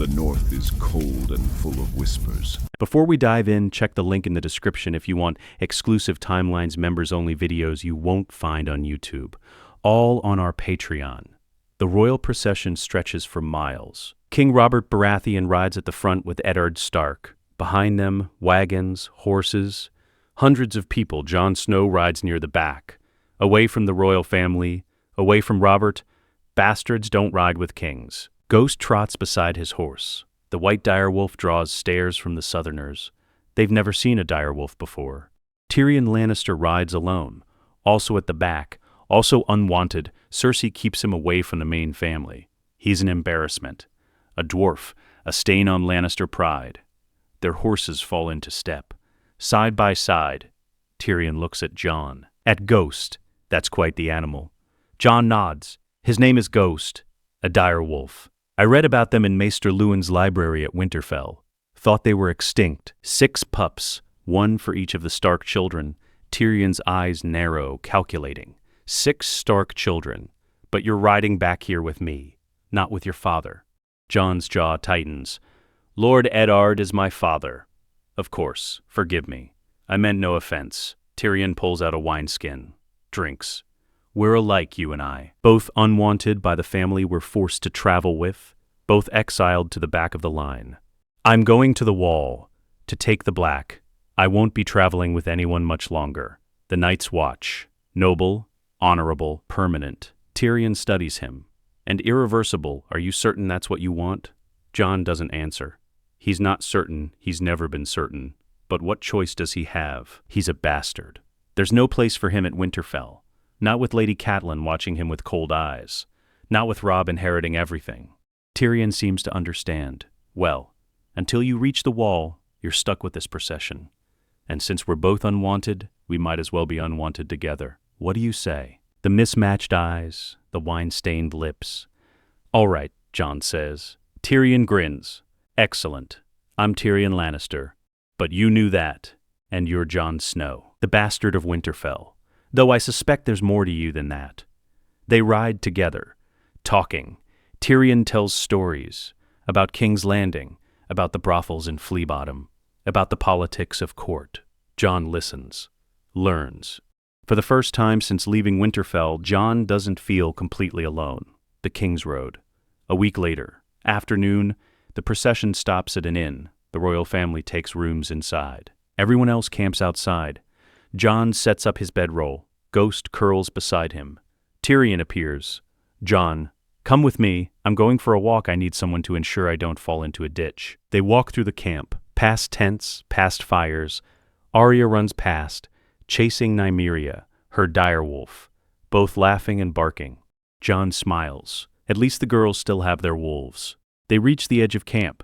The north is cold and full of whispers. Before we dive in, check the link in the description if you want exclusive Timelines members-only videos you won't find on YouTube, all on our Patreon. The royal procession stretches for miles. King Robert Baratheon rides at the front with Eddard Stark. Behind them, wagons, horses, hundreds of people. Jon Snow rides near the back. Away from the royal family, away from Robert, bastards don't ride with kings. Ghost trots beside his horse. The white direwolf draws stares from the southerners. They've never seen a direwolf before. Tyrion Lannister rides alone, also at the back, also unwanted. Cersei keeps him away from the main family. He's an embarrassment. A dwarf, a stain on Lannister pride. Their horses fall into step. Side by side, Tyrion looks at Jon. At Ghost, that's quite the animal. Jon nods. His name is Ghost, a direwolf. I read about them in Maester Luwin's library at Winterfell. Thought they were extinct. 6 pups, 1 for each of the Stark children. Tyrion's eyes narrow, calculating. 6 Stark children. But you're riding back here with me, not with your father. Jon's jaw tightens. Lord Eddard is my father. Of course, forgive me. I meant no offense. Tyrion pulls out a wineskin. Drinks. We're alike, you and I. Both unwanted by the family we're forced to travel with. Both exiled to the back of the line. I'm going to the wall, to take the black. I won't be traveling with anyone much longer. The Night's Watch. Noble, honorable, permanent. Tyrion studies him. And irreversible, are you certain that's what you want? Jon doesn't answer. He's not certain, he's never been certain. But what choice does he have? He's a bastard. There's no place for him at Winterfell. Not with Lady Catelyn watching him with cold eyes. Not with Robb inheriting everything. Tyrion seems to understand. Well, until you reach the wall, you're stuck with this procession. And since we're both unwanted, we might as well be unwanted together. What do you say? The mismatched eyes, the wine-stained lips. All right, Jon says. Tyrion grins. Excellent. I'm Tyrion Lannister. But you knew that, and you're Jon Snow, the bastard of Winterfell. Though I suspect there's more to you than that. They ride together, talking. Tyrion tells stories about King's Landing, about the brothels in Flea Bottom, about the politics of court. Jon listens, learns. For the first time since leaving Winterfell, Jon doesn't feel completely alone. The King's Road. A week later, afternoon, the procession stops at an inn. The royal family takes rooms inside. Everyone else camps outside. Jon sets up his bedroll. Ghost curls beside him. Tyrion appears. Jon, come with me. I'm going for a walk. I need someone to ensure I don't fall into a ditch. They walk through the camp, past tents, past fires. Arya runs past, chasing Nymeria, her direwolf, both laughing and barking. Jon smiles. At least the girls still have their wolves. They reach the edge of camp.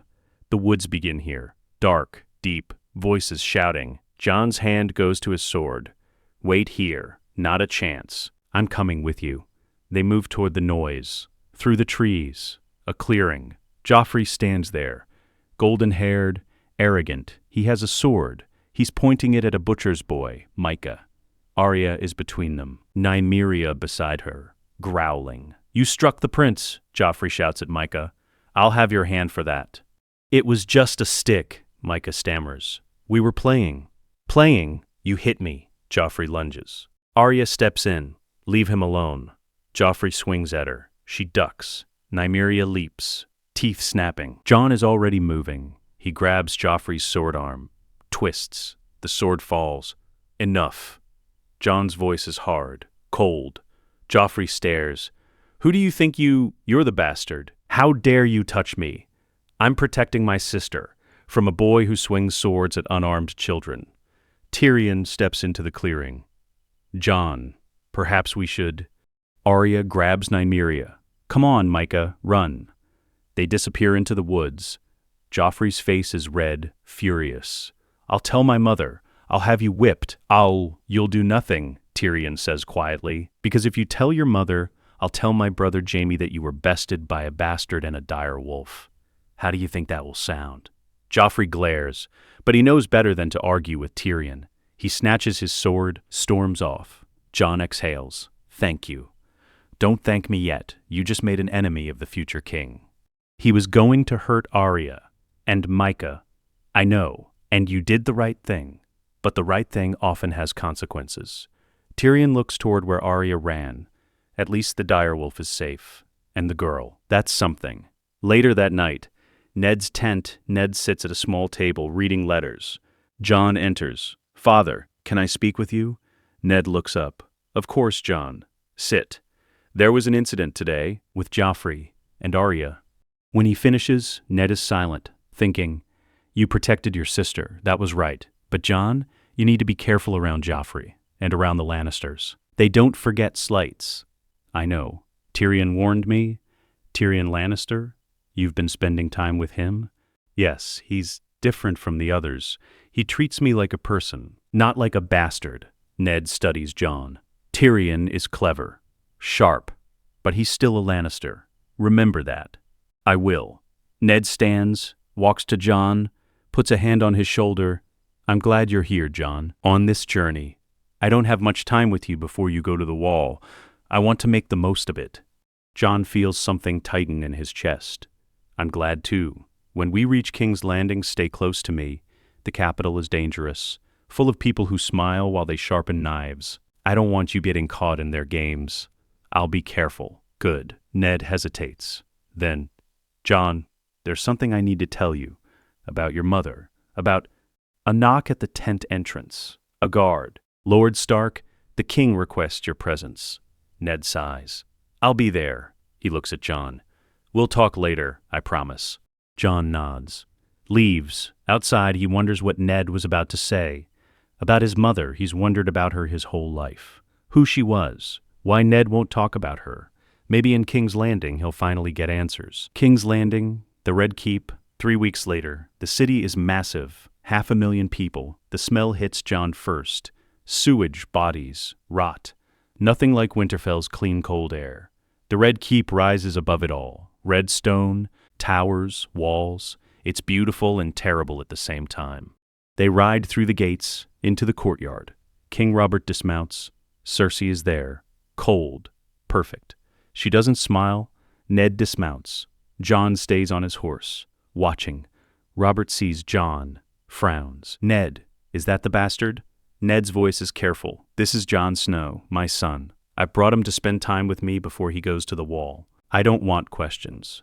The woods begin here. Dark, deep, voices shouting. Jon's hand goes to his sword. Wait here. Not a chance. I'm coming with you. They move toward the noise. Through the trees. A clearing. Joffrey stands there. Golden-haired, arrogant. He has a sword. He's pointing it at a butcher's boy, Micah. Arya is between them. Nymeria beside her, growling. You struck the prince, Joffrey shouts at Micah. I'll have your hand for that. It was just a stick, Micah stammers. We were playing. Playing? You hit me. Joffrey lunges. Arya steps in. Leave him alone. Joffrey swings at her. She ducks. Nymeria leaps, teeth snapping. Jon is already moving. He grabs Joffrey's sword arm. Twists. The sword falls. Enough. Jon's voice is hard, cold. Joffrey stares. Who do you think you're the bastard? How dare you touch me? I'm protecting my sister from a boy who swings swords at unarmed children. Tyrion steps into the clearing. Jon, perhaps we should... Arya grabs Nymeria. Come on, Micah, run. They disappear into the woods. Joffrey's face is red, furious. I'll tell my mother. I'll have you whipped. You'll do nothing, Tyrion says quietly. Because if you tell your mother, I'll tell my brother Jaime that you were bested by a bastard and a dire wolf. How do you think that will sound? Joffrey glares, but he knows better than to argue with Tyrion. He snatches his sword, storms off. Jon exhales. Thank you. Don't thank me yet. You just made an enemy of the future king. He was going to hurt Arya and Micah. I know, and you did the right thing. But the right thing often has consequences. Tyrion looks toward where Arya ran. At least the direwolf is safe. And the girl. That's something. Later that night, Ned's tent, Ned sits at a small table reading letters. Jon enters. Father, can I speak with you? Ned looks up. Of course, Jon. Sit. There was an incident today with Joffrey and Arya. When he finishes, Ned is silent, thinking, You protected your sister, that was right. But Jon, you need to be careful around Joffrey and around the Lannisters. They don't forget slights. I know. Tyrion warned me. Tyrion Lannister? You've been spending time with him? Yes, he's different from the others. He treats me like a person, not like a bastard. Ned studies Jon. Tyrion is clever, sharp, but he's still a Lannister. Remember that. I will. Ned stands, walks to Jon, puts a hand on his shoulder. I'm glad you're here, Jon, on this journey. I don't have much time with you before you go to the wall. I want to make the most of it. Jon feels something tighten in his chest. I'm glad too. When we reach King's Landing, stay close to me. The capital is dangerous, full of people who smile while they sharpen knives. I don't want you getting caught in their games. I'll be careful. Good. Ned hesitates. Then, Jon, there's something I need to tell you about your mother, about a knock at the tent entrance. A guard. Lord Stark, the king requests your presence. Ned sighs. I'll be there. He looks at Jon. We'll talk later, I promise. Jon nods. Leaves. Outside, he wonders what Ned was about to say. About his mother, he's wondered about her his whole life. Who she was. Why Ned won't talk about her. Maybe in King's Landing he'll finally get answers. King's Landing, the Red Keep. 3 weeks later, the city is massive. 500,000 people. The smell hits Jon first. Sewage, bodies, rot. Nothing like Winterfell's clean, cold air. The Red Keep rises above it all. Red stone, towers, walls. It's beautiful and terrible at the same time. They ride through the gates, into the courtyard. King Robert dismounts. Cersei is there. Cold. Perfect. She doesn't smile. Ned dismounts. Jon stays on his horse, watching. Robert sees Jon, frowns. Ned, is that the bastard? Ned's voice is careful. This is Jon Snow, my son. I've brought him to spend time with me before he goes to the wall. I don't want questions.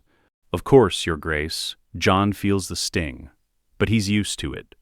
Of course, Your Grace. Jon feels the sting, but he's used to it.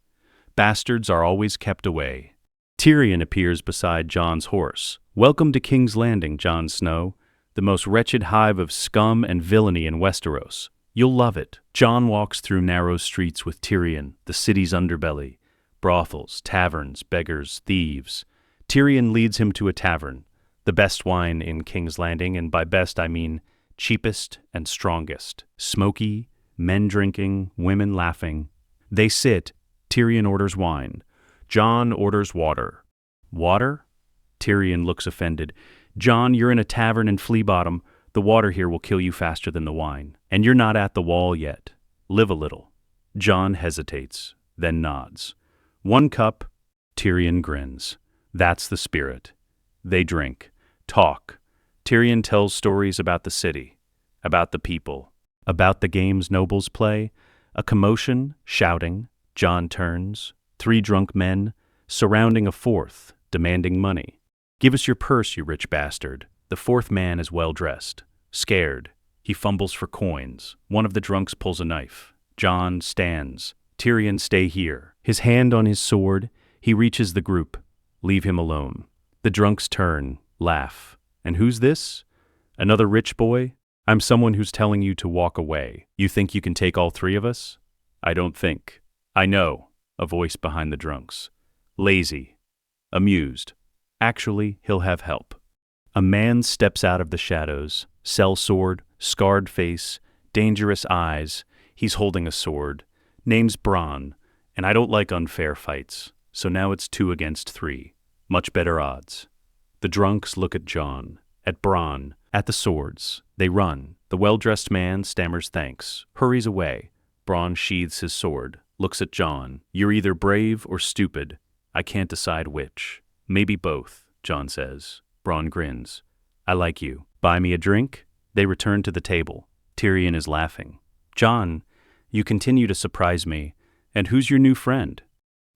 Bastards are always kept away. Tyrion appears beside Jon's horse. Welcome to King's Landing, Jon Snow, the most wretched hive of scum and villainy in Westeros. You'll love it. Jon walks through narrow streets with Tyrion, the city's underbelly. Brothels, taverns, beggars, thieves. Tyrion leads him to a tavern, the best wine in King's Landing, and by best I mean cheapest and strongest. Smoky, men drinking, women laughing. They sit. Tyrion orders wine. Jon orders water. Water? Tyrion looks offended. Jon, you're in a tavern in Flea Bottom. The water here will kill you faster than the wine. And you're not at the wall yet. Live a little. Jon hesitates, then nods. 1 cup. Tyrion grins. That's the spirit. They drink. Talk. Tyrion tells stories about the city, about the people, about the games nobles play. A commotion, shouting. Jon turns. 3 drunk men, surrounding a 4th, demanding money. Give us your purse, you rich bastard. The 4th man is well dressed. Scared. He fumbles for coins. One of the drunks pulls a knife. Jon stands. Tyrion, stay here. His hand on his sword, he reaches the group. Leave him alone. The drunks turn, laugh. And who's this? Another rich boy? I'm someone who's telling you to walk away. You think you can take all 3 of us? I don't think. I know. A voice behind the drunks. Lazy. Amused. Actually, he'll have help. A man steps out of the shadows. Sellsword, scarred face, dangerous eyes. He's holding a sword. Name's Bronn, and I don't like unfair fights, so now it's 2 against 3. Much better odds. The drunks look at Jon, at Bronn, at the swords. They run. The well-dressed man stammers thanks, hurries away. Bronn sheathes his sword, looks at Jon. You're either brave or stupid. I can't decide which. Maybe both, Jon says. Bronn grins. I like you. Buy me a drink? They return to the table. Tyrion is laughing. Jon, you continue to surprise me. And who's your new friend?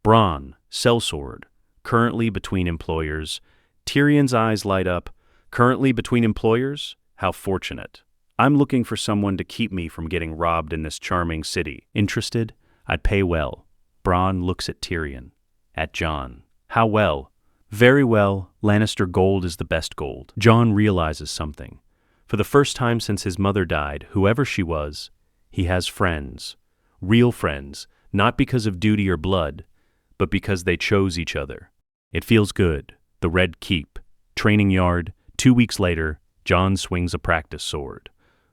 Bronn, sellsword, currently between employers. Tyrion's eyes light up. Currently between employers? How fortunate. I'm looking for someone to keep me from getting robbed in this charming city. Interested? I'd pay well. Bronn looks at Tyrion. At Jon. How well? Very well. Lannister gold is the best gold. Jon realizes something. For the first time since his mother died, whoever she was, he has friends. Real friends, not because of duty or blood, but because they chose each other. It feels good. The Red Keep. Training yard. 2 weeks later, Jon swings a practice sword.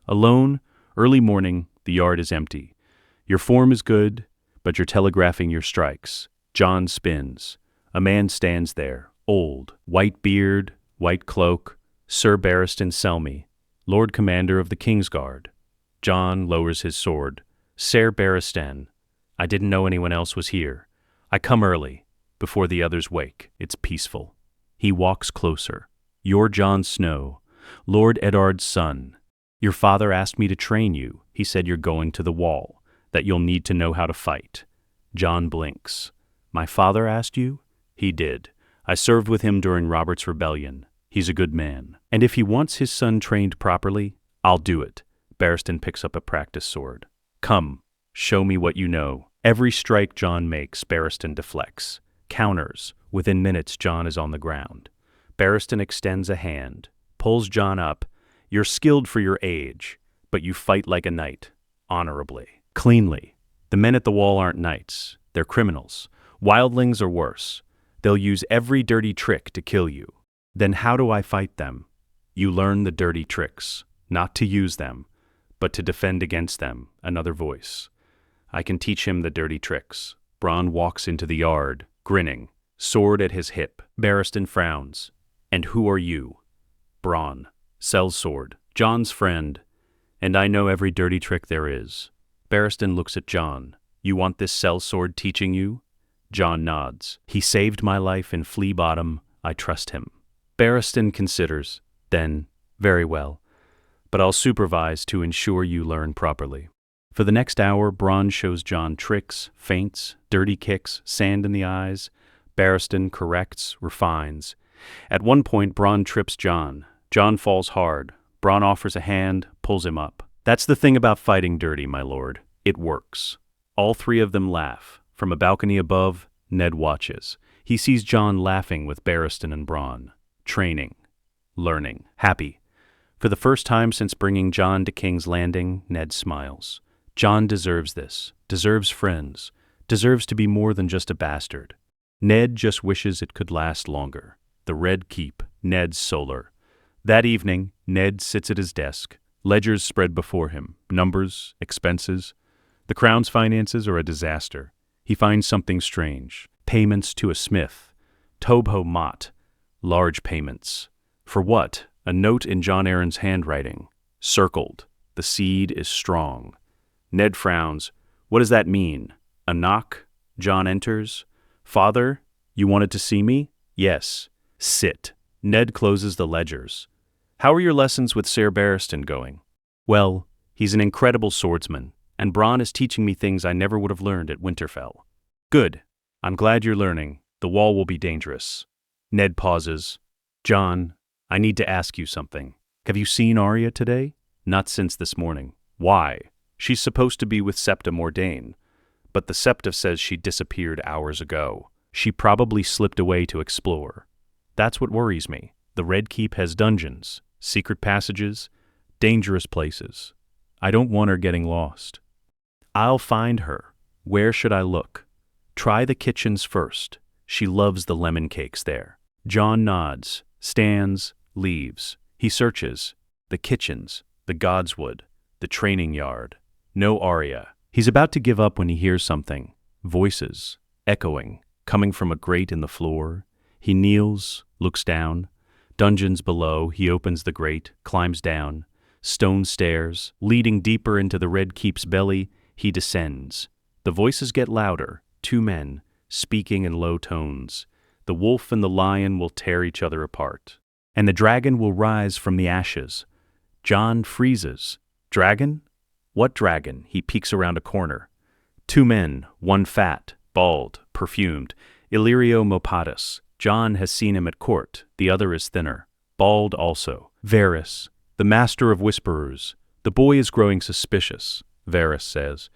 Alone, early morning, the yard is empty. Your form is good, but you're telegraphing your strikes. Jon spins. A man stands there, old, white beard, white cloak, Sir Barristan Selmy, Lord Commander of the Kingsguard. Jon lowers his sword. Sir Barristan, I didn't know anyone else was here. I come early, before the others wake. It's peaceful. He walks closer. You're Jon Snow, Lord Eddard's son. Your father asked me to train you. He said you're going to the wall, that you'll need to know how to fight. Jon blinks. My father asked you? He did. I served with him during Robert's rebellion. He's a good man. And if he wants his son trained properly, I'll do it. Barristan picks up a practice sword. Come, show me what you know. Every strike Jon makes, Barristan deflects. Counters. Within minutes, Jon is on the ground. Barristan extends a hand, pulls Jon up. You're skilled for your age, but you fight like a knight, honorably, cleanly. The men at the wall aren't knights. They're criminals. Wildlings or worse. They'll use every dirty trick to kill you. Then how do I fight them? You learn the dirty tricks, not to use them, but to defend against them. Another voice. I can teach him the dirty tricks. Bronn walks into the yard, grinning, sword at his hip. Barristan frowns. And who are you? Bronn. Sellsword. Jon's friend. And I know every dirty trick there is. Barristan looks at Jon. You want this sellsword teaching you? Jon nods. He saved my life in Flea Bottom. I trust him. Barristan considers. Then, very well. But I'll supervise to ensure you learn properly. For the next hour, Bronn shows Jon tricks, feints, dirty kicks, sand in the eyes. Barristan corrects, refines. At one point, Bronn trips Jon. Jon falls hard. Bronn offers a hand, pulls him up. That's the thing about fighting dirty, my lord. It works. All three of them laugh. From a balcony above, Ned watches. He sees Jon laughing with Barristan and Bronn. Training. Learning. Happy. For the first time since bringing Jon to King's Landing, Ned smiles. Jon deserves this. Deserves friends. Deserves to be more than just a bastard. Ned just wishes it could last longer. The Red Keep. Ned's solar. That evening, Ned sits at his desk. Ledgers spread before him. Numbers, expenses. The Crown's finances are a disaster. He finds something strange. Payments to a smith. Tobho Mott. Large payments. For what? A note in Jon Arryn's handwriting. Circled. The seed is strong. Ned frowns. What does that mean? A knock? Jon enters. Father, you wanted to see me? Yes. Sit. Ned closes the ledgers. How are your lessons with Sir Barristan going? Well, he's an incredible swordsman, and Bronn is teaching me things I never would have learned at Winterfell. Good. I'm glad you're learning. The wall will be dangerous. Ned pauses. Jon, I need to ask you something. Have you seen Arya today? Not since this morning. Why? She's supposed to be with Septa Mordain, but the Septa says she disappeared hours ago. She probably slipped away to explore. That's what worries me. The Red Keep has dungeons, secret passages, dangerous places. I don't want her getting lost. I'll find her. Where should I look? Try the kitchens first. She loves the lemon cakes there. Jon nods, stands, leaves. He searches. The kitchens, the godswood, the training yard. No Arya. He's about to give up when he hears something. Voices, echoing, coming from a grate in the floor. He kneels, looks down. Dungeons below, he opens the grate, climbs down. Stone stairs, leading deeper into the Red Keep's belly, he descends. The voices get louder, two men, speaking in low tones. The wolf and the lion will tear each other apart. And the dragon will rise from the ashes. Jon freezes. Dragon? What dragon? He peeks around a corner. 2 men, one fat, bald, perfumed. Illyrio Mopatis. Jon has seen him at court. The other is thinner. Bald also. Varys, the master of whisperers. The boy is growing suspicious, Varys says.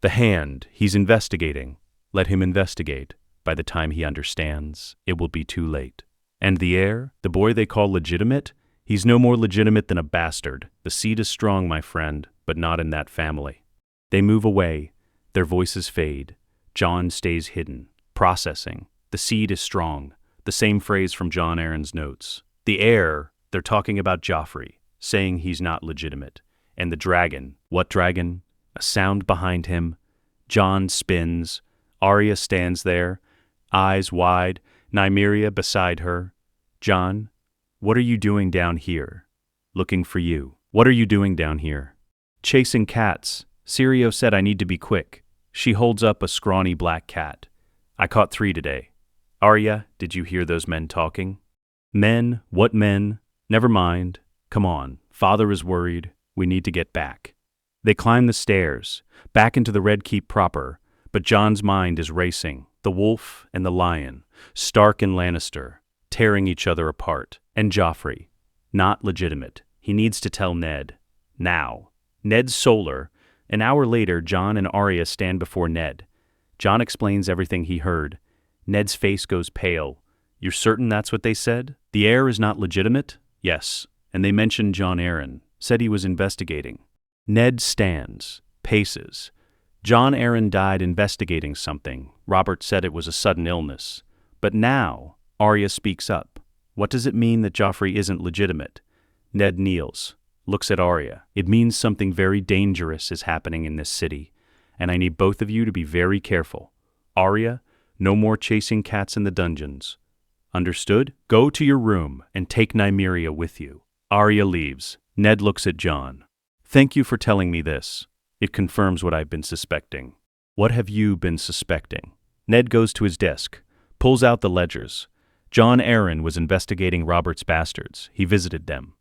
The hand, he's investigating. Let him investigate. By the time he understands, it will be too late. And the heir, the boy they call legitimate? He's no more legitimate than a bastard. The seed is strong, my friend, but not in that family. They move away. Their voices fade. Jon stays hidden, processing. The seed is strong. The same phrase from Jon Arryn's notes. The heir, they're talking about Joffrey, saying he's not legitimate. And the dragon, what dragon? A sound behind him. Jon spins. Arya stands there, eyes wide, Nymeria beside her. Jon, what are you doing down here? Looking for you. What are you doing down here? Chasing cats. Syrio said I need to be quick. She holds up a scrawny black cat. I caught 3 today. Arya, did you hear those men talking? Men? What men? Never mind. Come on. Father is worried. We need to get back. They climb the stairs, back into the Red Keep proper, but Jon's mind is racing. The wolf and the lion, Stark and Lannister, tearing each other apart. And Joffrey, not legitimate. He needs to tell Ned. Now. Ned's solar. An hour later, Jon and Arya stand before Ned. Jon explains everything he heard. Ned's face goes pale. You're certain that's what they said? The heir is not legitimate? Yes. And they mentioned Jon Arryn. Said he was investigating. Ned stands, paces. Jon Arryn died investigating something. Robert said it was a sudden illness. But now, Arya speaks up. What does it mean that Joffrey isn't legitimate? Ned kneels, looks at Arya. It means something very dangerous is happening in this city, and I need both of you to be very careful. Arya, no more chasing cats in the dungeons. Understood? Go to your room and take Nymeria with you. Arya leaves. Ned looks at Jon. Thank you for telling me this. It confirms what I've been suspecting. What have you been suspecting? Ned goes to his desk, pulls out the ledgers. Jon Arryn was investigating Robert's bastards. He visited them,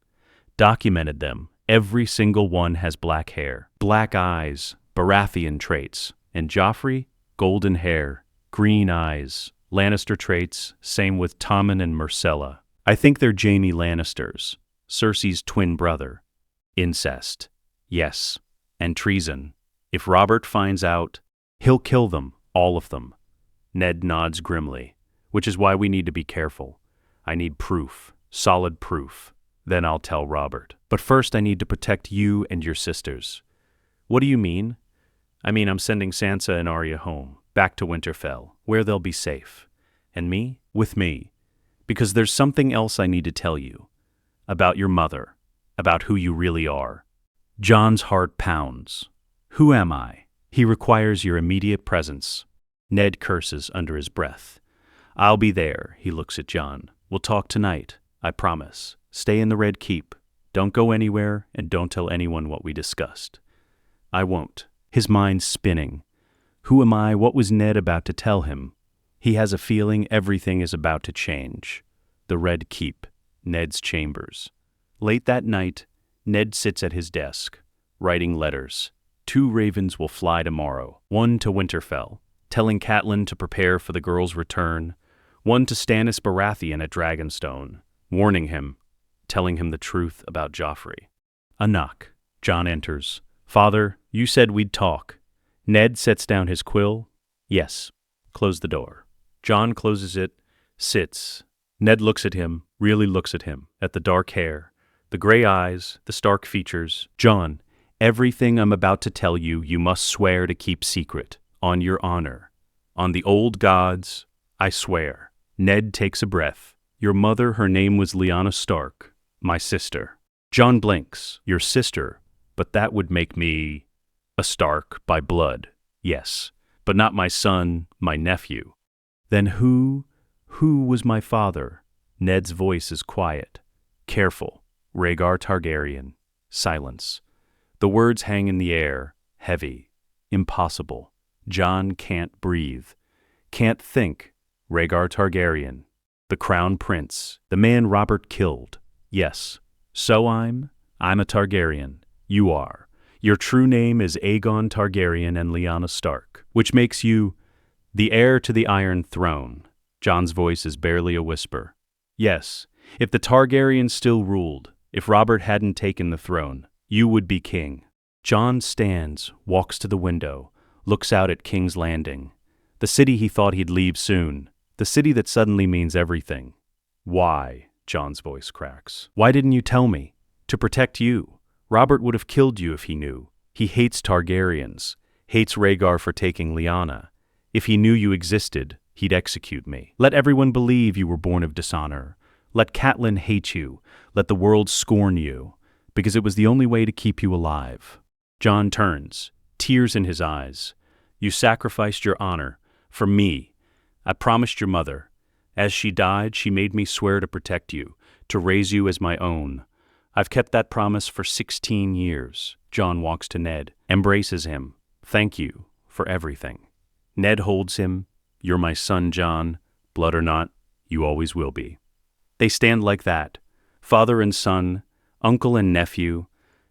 documented them. Every single one has black hair, black eyes, Baratheon traits. And Joffrey, golden hair, green eyes, Lannister traits, same with Tommen and Myrcella. I think they're Jaime Lannisters, Cersei's twin brother. Incest. Yes. And treason. If Robert finds out, he'll kill them, all of them. Ned nods grimly, which is why we need to be careful. I need proof, solid proof. Then I'll tell Robert. But first I need to protect you and your sisters. What do you mean? I mean I'm sending Sansa and Arya home, back to Winterfell, where they'll be safe. And me? With me. Because there's something else I need to tell you. About your mother. About who you really are. Jon's heart pounds. Who am I? He requires your immediate presence. Ned curses under his breath. I'll be there, he looks at Jon. We'll talk tonight, I promise. Stay in the Red Keep. Don't go anywhere, and don't tell anyone what we discussed. I won't. His mind's spinning. Who am I? What was Ned about to tell him? He has a feeling everything is about to change. The Red Keep. Ned's chambers. Late that night, Ned sits at his desk, writing letters. 2 ravens will fly tomorrow. 1 to Winterfell, telling Catelyn to prepare for the girl's return. 1 to Stannis Baratheon at Dragonstone, warning him, telling him the truth about Joffrey. A knock. Jon enters. Father, you said we'd talk. Ned sets down his quill. Yes. Close the door. Jon closes it, sits. Ned looks at him, really looks at him, at the dark hair, the gray eyes, the stark features. Jon, everything I'm about to tell you, you must swear to keep secret, on your honor. On the old gods, I swear. Ned takes a breath. Your mother, her name was Lyanna Stark, my sister. Jon blinks. Your sister, but that would make me a Stark by blood. Yes, but not my son, my nephew. Then who was my father? Ned's voice is quiet, careful. Rhaegar Targaryen. Silence. The words hang in the air, heavy, impossible. Jon can't breathe, can't think. Rhaegar Targaryen. The Crown Prince, the man Robert killed. Yes. So I'm a Targaryen. You are. Your true name is Aegon Targaryen and Lyanna Stark, which makes you the heir to the Iron Throne. Jon's voice is barely a whisper. Yes, if the Targaryens still ruled, if Robert hadn't taken the throne, you would be king. Jon stands, walks to the window, looks out at King's Landing. The city he thought he'd leave soon. The city that suddenly means everything. Why? Jon's voice cracks. Why didn't you tell me? To protect you. Robert would have killed you if he knew. He hates Targaryens, hates Rhaegar for taking Lyanna. If he knew you existed, he'd execute me. Let everyone believe you were born of dishonor. Let Catelyn hate you. Let the world scorn you, because it was the only way to keep you alive. Jon turns, tears in his eyes. You sacrificed your honor for me. I promised your mother. As she died, she made me swear to protect you, to raise you as my own. I've kept that promise for 16 years. Jon walks to Ned, embraces him. Thank you for everything. Ned holds him. You're my son, Jon. Blood or not, you always will be. They stand like that, father and son, uncle and nephew,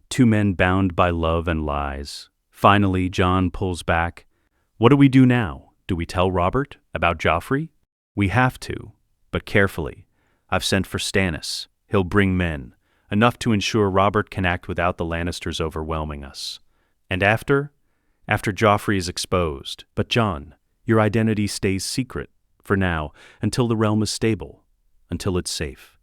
two men bound by love and lies. Finally, Jon pulls back. What do we do now? Do we tell Robert about Joffrey? We have to, but carefully. I've sent for Stannis. He'll bring men, enough to ensure Robert can act without the Lannisters overwhelming us. And after Joffrey is exposed. But Jon, your identity stays secret, for now, until the realm is stable, until it's safe.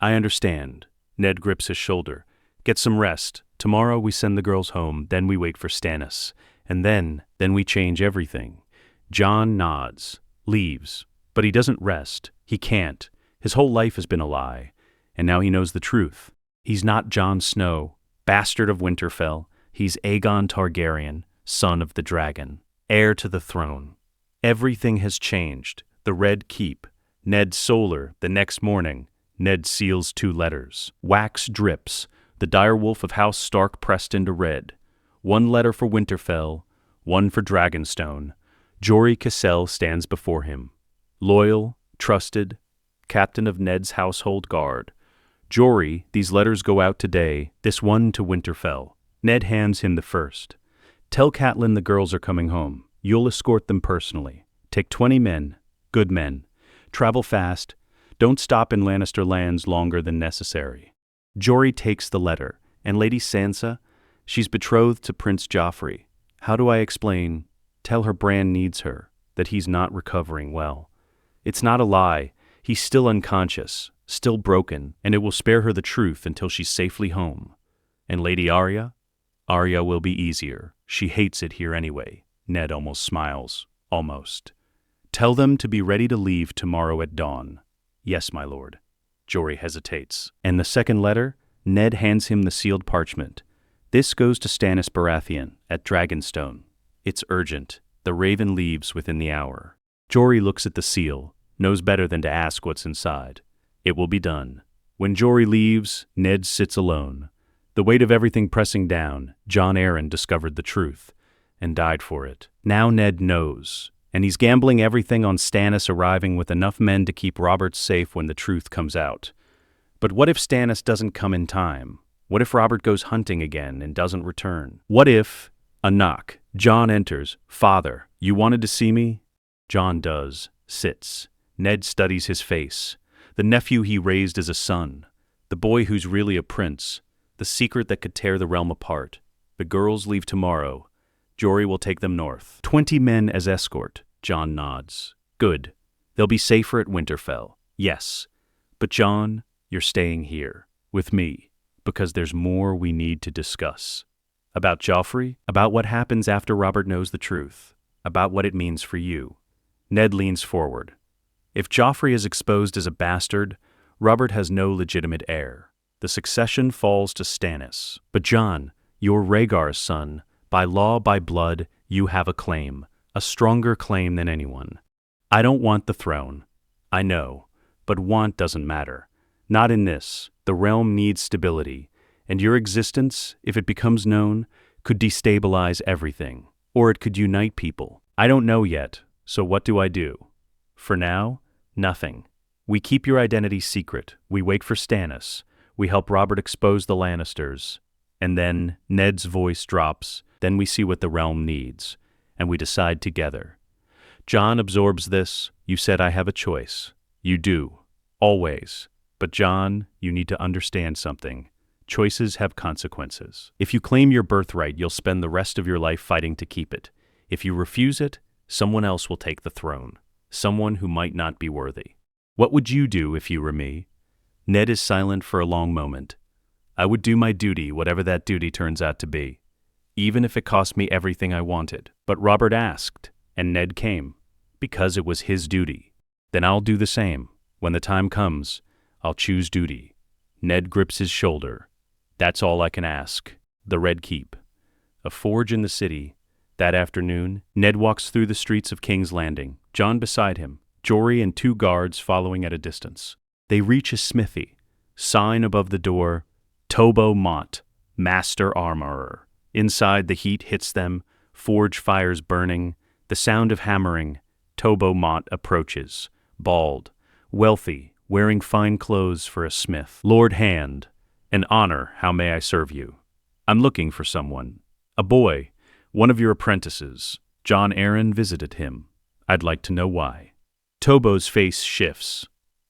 I understand. Ned grips his shoulder. Get some rest. Tomorrow we send the girls home, then we wait for Stannis. And then we change everything. Jon nods, leaves, but he doesn't rest. He can't. His whole life has been a lie, and now he knows the truth. He's not Jon Snow, bastard of Winterfell. He's Aegon Targaryen, son of the dragon, heir to the throne. Everything has changed. The Red Keep. Ned Solar, the next morning. Ned seals 2 letters. Wax drips. The direwolf of House Stark pressed into red. 1 letter for Winterfell, 1 for Dragonstone. Jory Cassell stands before him. Loyal, trusted, captain of Ned's household guard. Jory, these letters go out today, this one to Winterfell. Ned hands him the first. Tell Catelyn the girls are coming home. You'll escort them personally. Take 20 men, good men. Travel fast. Don't stop in Lannister lands longer than necessary. Jory takes the letter, and Lady Sansa, she's betrothed to Prince Joffrey. How do I explain? Tell her Bran needs her, that he's not recovering well. It's not a lie. He's still unconscious, still broken, and it will spare her the truth until she's safely home. And Lady Arya? Arya will be easier. She hates it here anyway. Ned almost smiles. Almost. Tell them to be ready to leave tomorrow at dawn. Yes, my lord. Jory hesitates. And the second letter? Ned hands him the sealed parchment. This goes to Stannis Baratheon at Dragonstone. It's urgent. The raven leaves within the hour. Jory looks at the seal, knows better than to ask what's inside. It will be done. When Jory leaves, Ned sits alone. The weight of everything pressing down, Jon Arryn discovered the truth and died for it. Now Ned knows, and he's gambling everything on Stannis arriving with enough men to keep Robert safe when the truth comes out. But what if Stannis doesn't come in time? What if Robert goes hunting again and doesn't return? What if... A knock. Jon enters. Father, you wanted to see me? Jon does. Sits. Ned studies his face. The nephew he raised as a son. The boy who's really a prince. The secret that could tear the realm apart. The girls leave tomorrow. Jory will take them north. 20 men as escort. Jon nods. Good. They'll be safer at Winterfell. Yes. But Jon, you're staying here. With me. Because there's more we need to discuss. About Joffrey, about what happens after Robert knows the truth, about what it means for you. Ned leans forward. If Joffrey is exposed as a bastard, Robert has no legitimate heir. The succession falls to Stannis. But Jon, you're Rhaegar's son. By law, by blood, you have a claim, a stronger claim than anyone. I don't want the throne. I know, but want doesn't matter. Not in this. The realm needs stability. And your existence, if it becomes known, could destabilize everything. Or it could unite people. I don't know yet, so what do I do? For now, nothing. We keep your identity secret. We wait for Stannis. We help Robert expose the Lannisters. And then Ned's voice drops. Then we see what the realm needs, and we decide together. Jon absorbs this. You said I have a choice. You do. Always. But Jon, you need to understand something. Choices have consequences. If you claim your birthright, you'll spend the rest of your life fighting to keep it. If you refuse it, someone else will take the throne. Someone who might not be worthy. What would you do if you were me? Ned is silent for a long moment. I would do my duty, whatever that duty turns out to be, even if it cost me everything I wanted. But Robert asked, and Ned came, because it was his duty. Then I'll do the same. When the time comes, I'll choose duty. Ned grips his shoulder. That's all I can ask. The Red Keep. A forge in the city. That afternoon, Ned walks through the streets of King's Landing, Jon beside him, Jory and 2 guards following at a distance. They reach a smithy. Sign above the door, Tobo Mott, Master Armorer. Inside, the heat hits them, forge fires burning, the sound of hammering. Tobo Mott approaches, bald, wealthy, wearing fine clothes for a smith. Lord Hand, an honor, how may I serve you? I'm looking for someone. A boy, one of your apprentices. Jon Arryn visited him. I'd like to know why. Tobo's face shifts,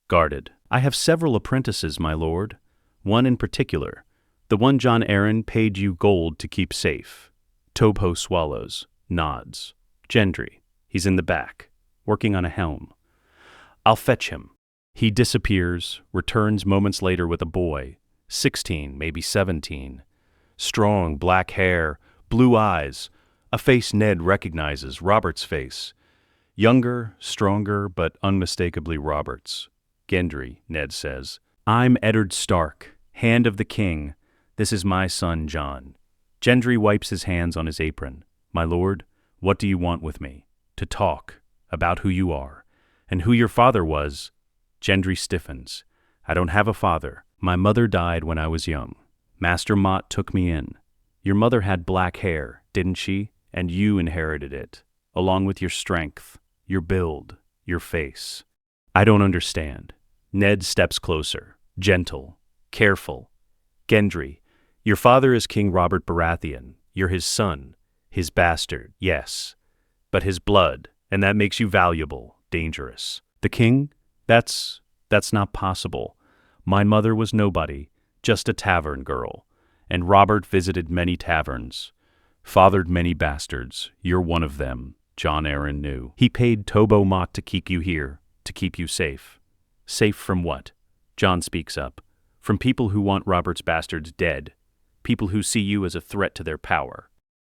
guarded. I have several apprentices, my lord. One in particular, the one Jon Arryn paid you gold to keep safe. Tobo swallows, nods. Gendry, he's in the back, working on a helm. I'll fetch him. He disappears, returns moments later with a boy, 16, maybe 17. Strong, black hair, blue eyes, a face Ned recognizes, Robert's face. Younger, stronger, but unmistakably Robert's. Gendry, Ned says. I'm Eddard Stark, Hand of the King. This is my son, Jon. Gendry wipes his hands on his apron. My lord, what do you want with me? To talk about who you are, and who your father was. Gendry stiffens. I don't have a father. My mother died when I was young. Master Mott took me in. Your mother had black hair, didn't she? And you inherited it, along with your strength, your build, your face. I don't understand. Ned steps closer, gentle, careful. Gendry, your father is King Robert Baratheon. You're his son, his bastard, yes. But his blood, and that makes you valuable, dangerous. The king? That's not possible. My mother was nobody, just a tavern girl. And Robert visited many taverns, fathered many bastards. You're one of them, Jon Arryn knew. He paid Tobo Mott to keep you here, to keep you safe. Safe from what? Jon speaks up. From people who want Robert's bastards dead. People who see you as a threat to their power.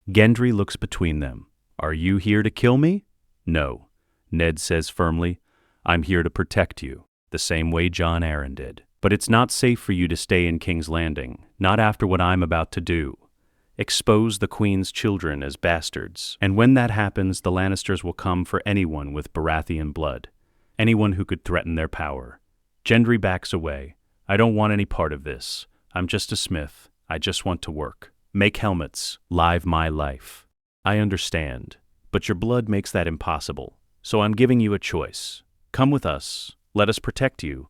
Gendry looks between them. Are you here to kill me? No. Ned says firmly. I'm here to protect you, the same way Jon Arryn did. But it's not safe for you to stay in King's Landing, not after what I'm about to do. Expose the Queen's children as bastards. And when that happens, the Lannisters will come for anyone with Baratheon blood. Anyone who could threaten their power. Gendry backs away. I don't want any part of this. I'm just a smith. I just want to work. Make helmets. Live my life. I understand. But your blood makes that impossible. So I'm giving you a choice. Come with us. Let us protect you.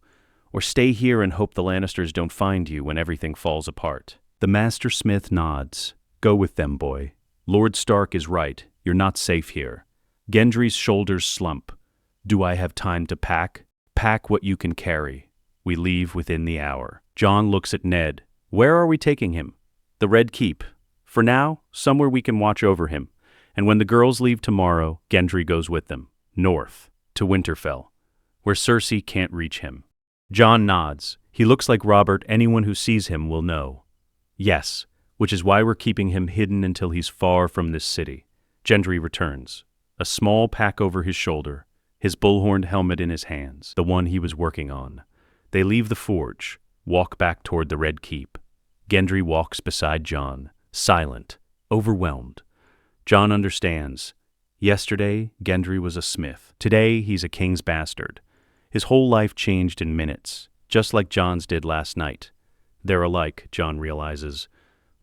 Or stay here and hope the Lannisters don't find you when everything falls apart. The Master Smith nods. Go with them, boy. Lord Stark is right. You're not safe here. Gendry's shoulders slump. Do I have time to pack? Pack what you can carry. We leave within the hour. Jon looks at Ned. Where are we taking him? The Red Keep. For now, somewhere we can watch over him. And when the girls leave tomorrow, Gendry goes with them. North, to Winterfell, where Cersei can't reach him. Jon nods. He looks like Robert. Anyone who sees him will know. Yes, which is why we're keeping him hidden until he's far from this city. Gendry returns. A small pack over his shoulder. His bullhorned helmet in his hands, the one he was working on. They leave the forge, walk back toward the Red Keep. Gendry walks beside Jon, silent, overwhelmed. Jon understands. Yesterday, Gendry was a smith. Today, he's a king's bastard. His whole life changed in minutes, just like Jon's did last night. They're alike, Jon realizes.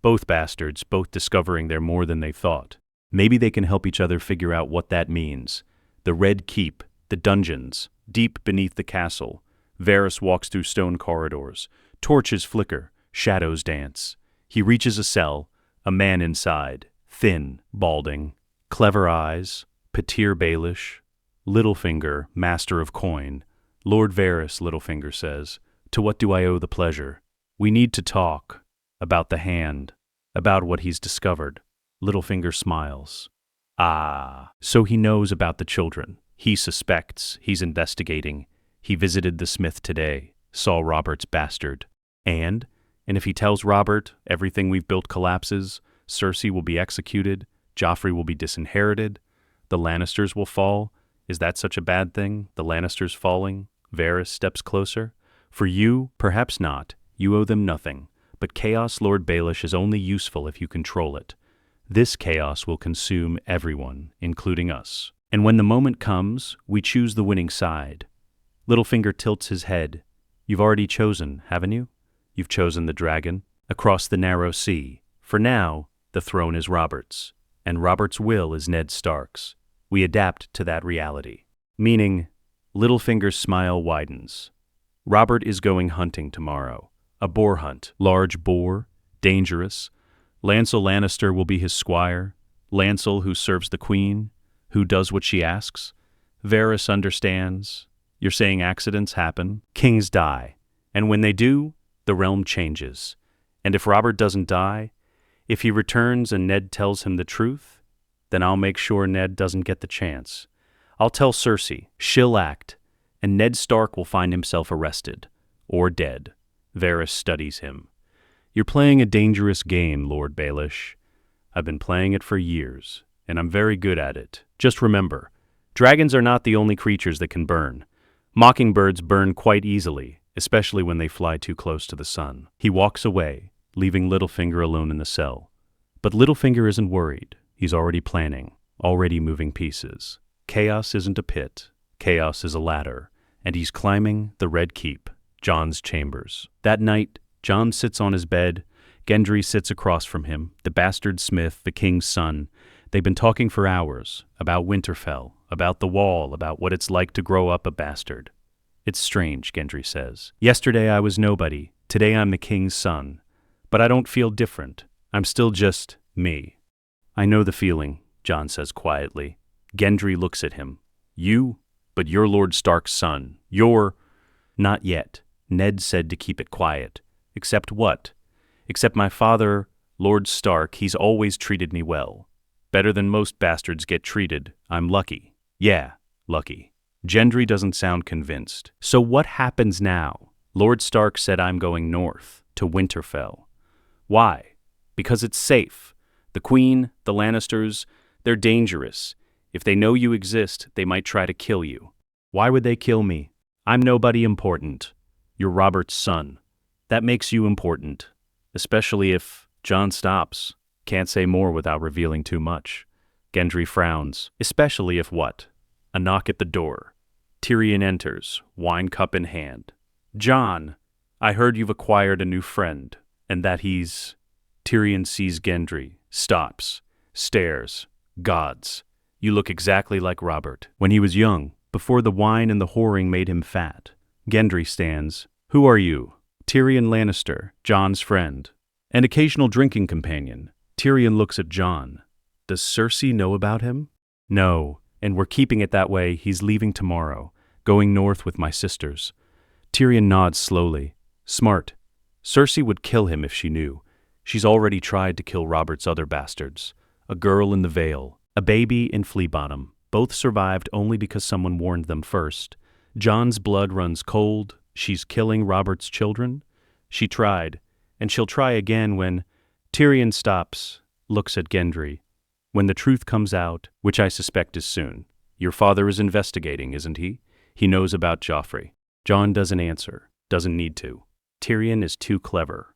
Both bastards, both discovering they're more than they thought. Maybe they can help each other figure out what that means. The Red Keep, the dungeons, deep beneath the castle. Varys walks through stone corridors. Torches flicker, shadows dance. He reaches a cell, a man inside, thin, balding, clever eyes, Patir Baelish, Littlefinger, master of coin. Lord Varys, Littlefinger says, to what do I owe the pleasure? We need to talk. About the hand. About what he's discovered. Littlefinger smiles. Ah, so he knows about the children. He suspects. He's investigating. He visited the smith today, saw Robert's bastard. And if he tells Robert everything we've built collapses, Cersei will be executed, Joffrey will be disinherited, the Lannisters will fall. Is that such a bad thing? The Lannisters falling? Varys steps closer. For you, perhaps not. You owe them nothing. But chaos, Lord Baelish, is only useful if you control it. This chaos will consume everyone, including us. And when the moment comes, we choose the winning side. Littlefinger tilts his head. You've already chosen, haven't you? You've chosen the dragon, across the narrow sea. For now, the throne is Robert's, and Robert's will is Ned Stark's. We adapt to that reality. Meaning, Littlefinger's smile widens. Robert is going hunting tomorrow. A boar hunt, large boar, dangerous. Lancel Lannister will be his squire. Lancel, who serves the queen, who does what she asks. Varys understands. You're saying accidents happen. Kings die. And when they do, the realm changes. And if Robert doesn't die, if he returns and Ned tells him the truth, then I'll make sure Ned doesn't get the chance. I'll tell Cersei, she'll act, and Ned Stark will find himself arrested, or dead. Varys studies him. You're playing a dangerous game, Lord Baelish. I've been playing it for years, and I'm very good at it. Just remember, dragons are not the only creatures that can burn. Mockingbirds burn quite easily, especially when they fly too close to the sun. He walks away, leaving Littlefinger alone in the cell. But Littlefinger isn't worried. He's already planning, already moving pieces. Chaos isn't a pit. Chaos is a ladder, and he's climbing the Red Keep, Jon's chambers. That night, Jon sits on his bed. Gendry sits across from him, the bastard smith, the king's son. They've been talking for hours, about Winterfell, about the wall, about what it's like to grow up a bastard. It's strange, Gendry says. Yesterday I was nobody. Today I'm the king's son. But I don't feel different. I'm still just me. I know the feeling, Jon says quietly. Gendry looks at him. You? But you're Lord Stark's son. You're... Not yet. Ned said to keep it quiet. Except what? Except my father, Lord Stark, he's always treated me well. Better than most bastards get treated. I'm lucky. Yeah, lucky. Gendry doesn't sound convinced. So what happens now? Lord Stark said I'm going north, to Winterfell. Why? Because it's safe. The Queen, the Lannisters, they're dangerous. If they know you exist, they might try to kill you. Why would they kill me? I'm nobody important. You're Robert's son. That makes you important. Especially if Jon stops. Can't say more without revealing too much. Gendry frowns. Especially if what? A knock at the door. Tyrion enters, wine cup in hand. Jon, I heard you've acquired a new friend, and that he's... Tyrion sees Gendry, stops, stares. Gods. You look exactly like Robert. When he was young, before the wine and the whoring made him fat. Gendry stands. Who are you? Tyrion Lannister, Jon's friend. An occasional drinking companion. Tyrion looks at Jon. Does Cersei know about him? No, and we're keeping it that way. He's leaving tomorrow, going north with my sisters. Tyrion nods slowly. Smart. Cersei would kill him if she knew. She's already tried to kill Robert's other bastards. A girl in the Vale, a baby in Fleabottom. Both survived only because someone warned them first. Jon's blood runs cold. She's killing Robert's children. She tried, and she'll try again when... Tyrion stops, looks at Gendry. When the truth comes out, which I suspect is soon. Your father is investigating, isn't he? He knows about Joffrey. Jon doesn't answer, doesn't need to. Tyrion is too clever.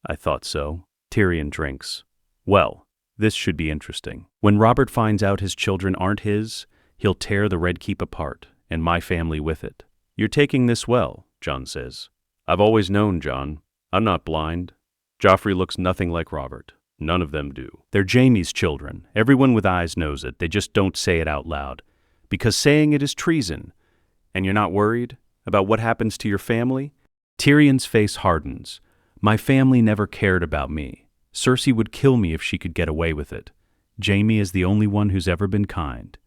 I thought so. Tyrion drinks. Well, this should be interesting. When Robert finds out his children aren't his, he'll tear the Red Keep apart, and my family with it. You're taking this well, Jon says. I've always known, Jon. I'm not blind. Joffrey looks nothing like Robert. None of them do. They're Jaime's children. Everyone with eyes knows it. They just don't say it out loud. Because saying it is treason. And you're not worried about what happens to your family? Tyrion's face hardens. My family never cared about me. Cersei would kill me if she could get away with it. Jaime is the only one who's ever been kind.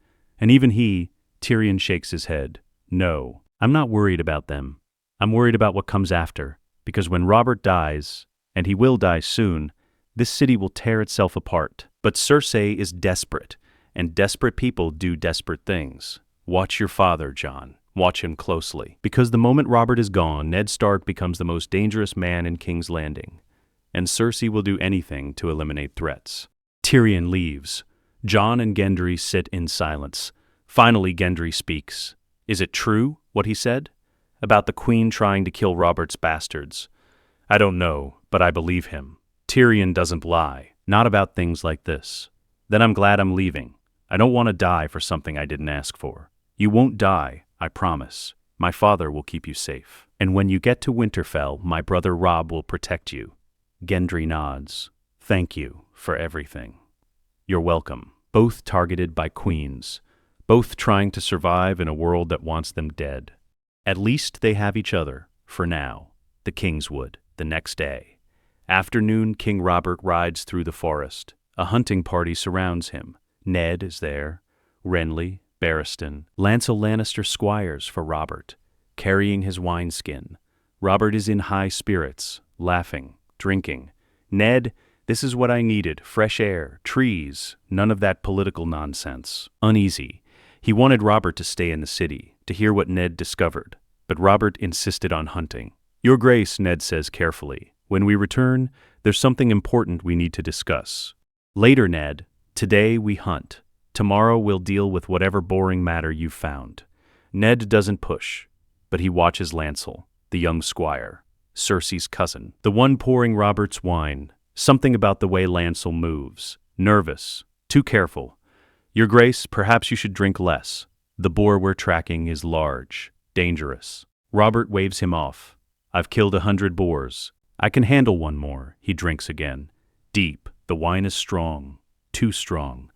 And even he, Tyrion shakes his head. No, I'm not worried about them. I'm worried about what comes after, because when Robert dies, and he will die soon, this city will tear itself apart. But Cersei is desperate, and desperate people do desperate things. Watch your father, Jon. Watch him closely. Because the moment Robert is gone, Ned Stark becomes the most dangerous man in King's Landing, and Cersei will do anything to eliminate threats. Tyrion leaves. Jon and Gendry sit in silence. Finally, Gendry speaks. Is it true, what he said? About the Queen trying to kill Robert's bastards? I don't know, but I believe him. Tyrion doesn't lie. Not about things like this. Then I'm glad I'm leaving. I don't want to die for something I didn't ask for. You won't die, I promise. My father will keep you safe. And when you get to Winterfell, my brother Robb will protect you. Gendry nods. Thank you for everything. You're welcome. Both targeted by queens. Both trying to survive in a world that wants them dead. At least they have each other, for now. The Kingswood, the next day. Afternoon, King Robert rides through the forest. A hunting party surrounds him. Ned is there. Renly, Barristan, Lancel Lannister squires for Robert, carrying his wineskin. Robert is in high spirits, laughing, drinking. Ned, this is what I needed, fresh air, trees, none of that political nonsense. Uneasy. He wanted Robert to stay in the city, to hear what Ned discovered, but Robert insisted on hunting. Your Grace, Ned says carefully, when we return, there's something important we need to discuss. Later, Ned, today we hunt. Tomorrow we'll deal with whatever boring matter you've found. Ned doesn't push, but he watches Lancel, the young squire, Cersei's cousin, the one pouring Robert's wine. Something about the way Lancel moves. Nervous. Too careful. Your Grace, perhaps you should drink less. The boar we're tracking is large. Dangerous. Robert waves him off. I've killed 100 boars. I can handle one more. He drinks again. Deep. The wine is strong. Too strong.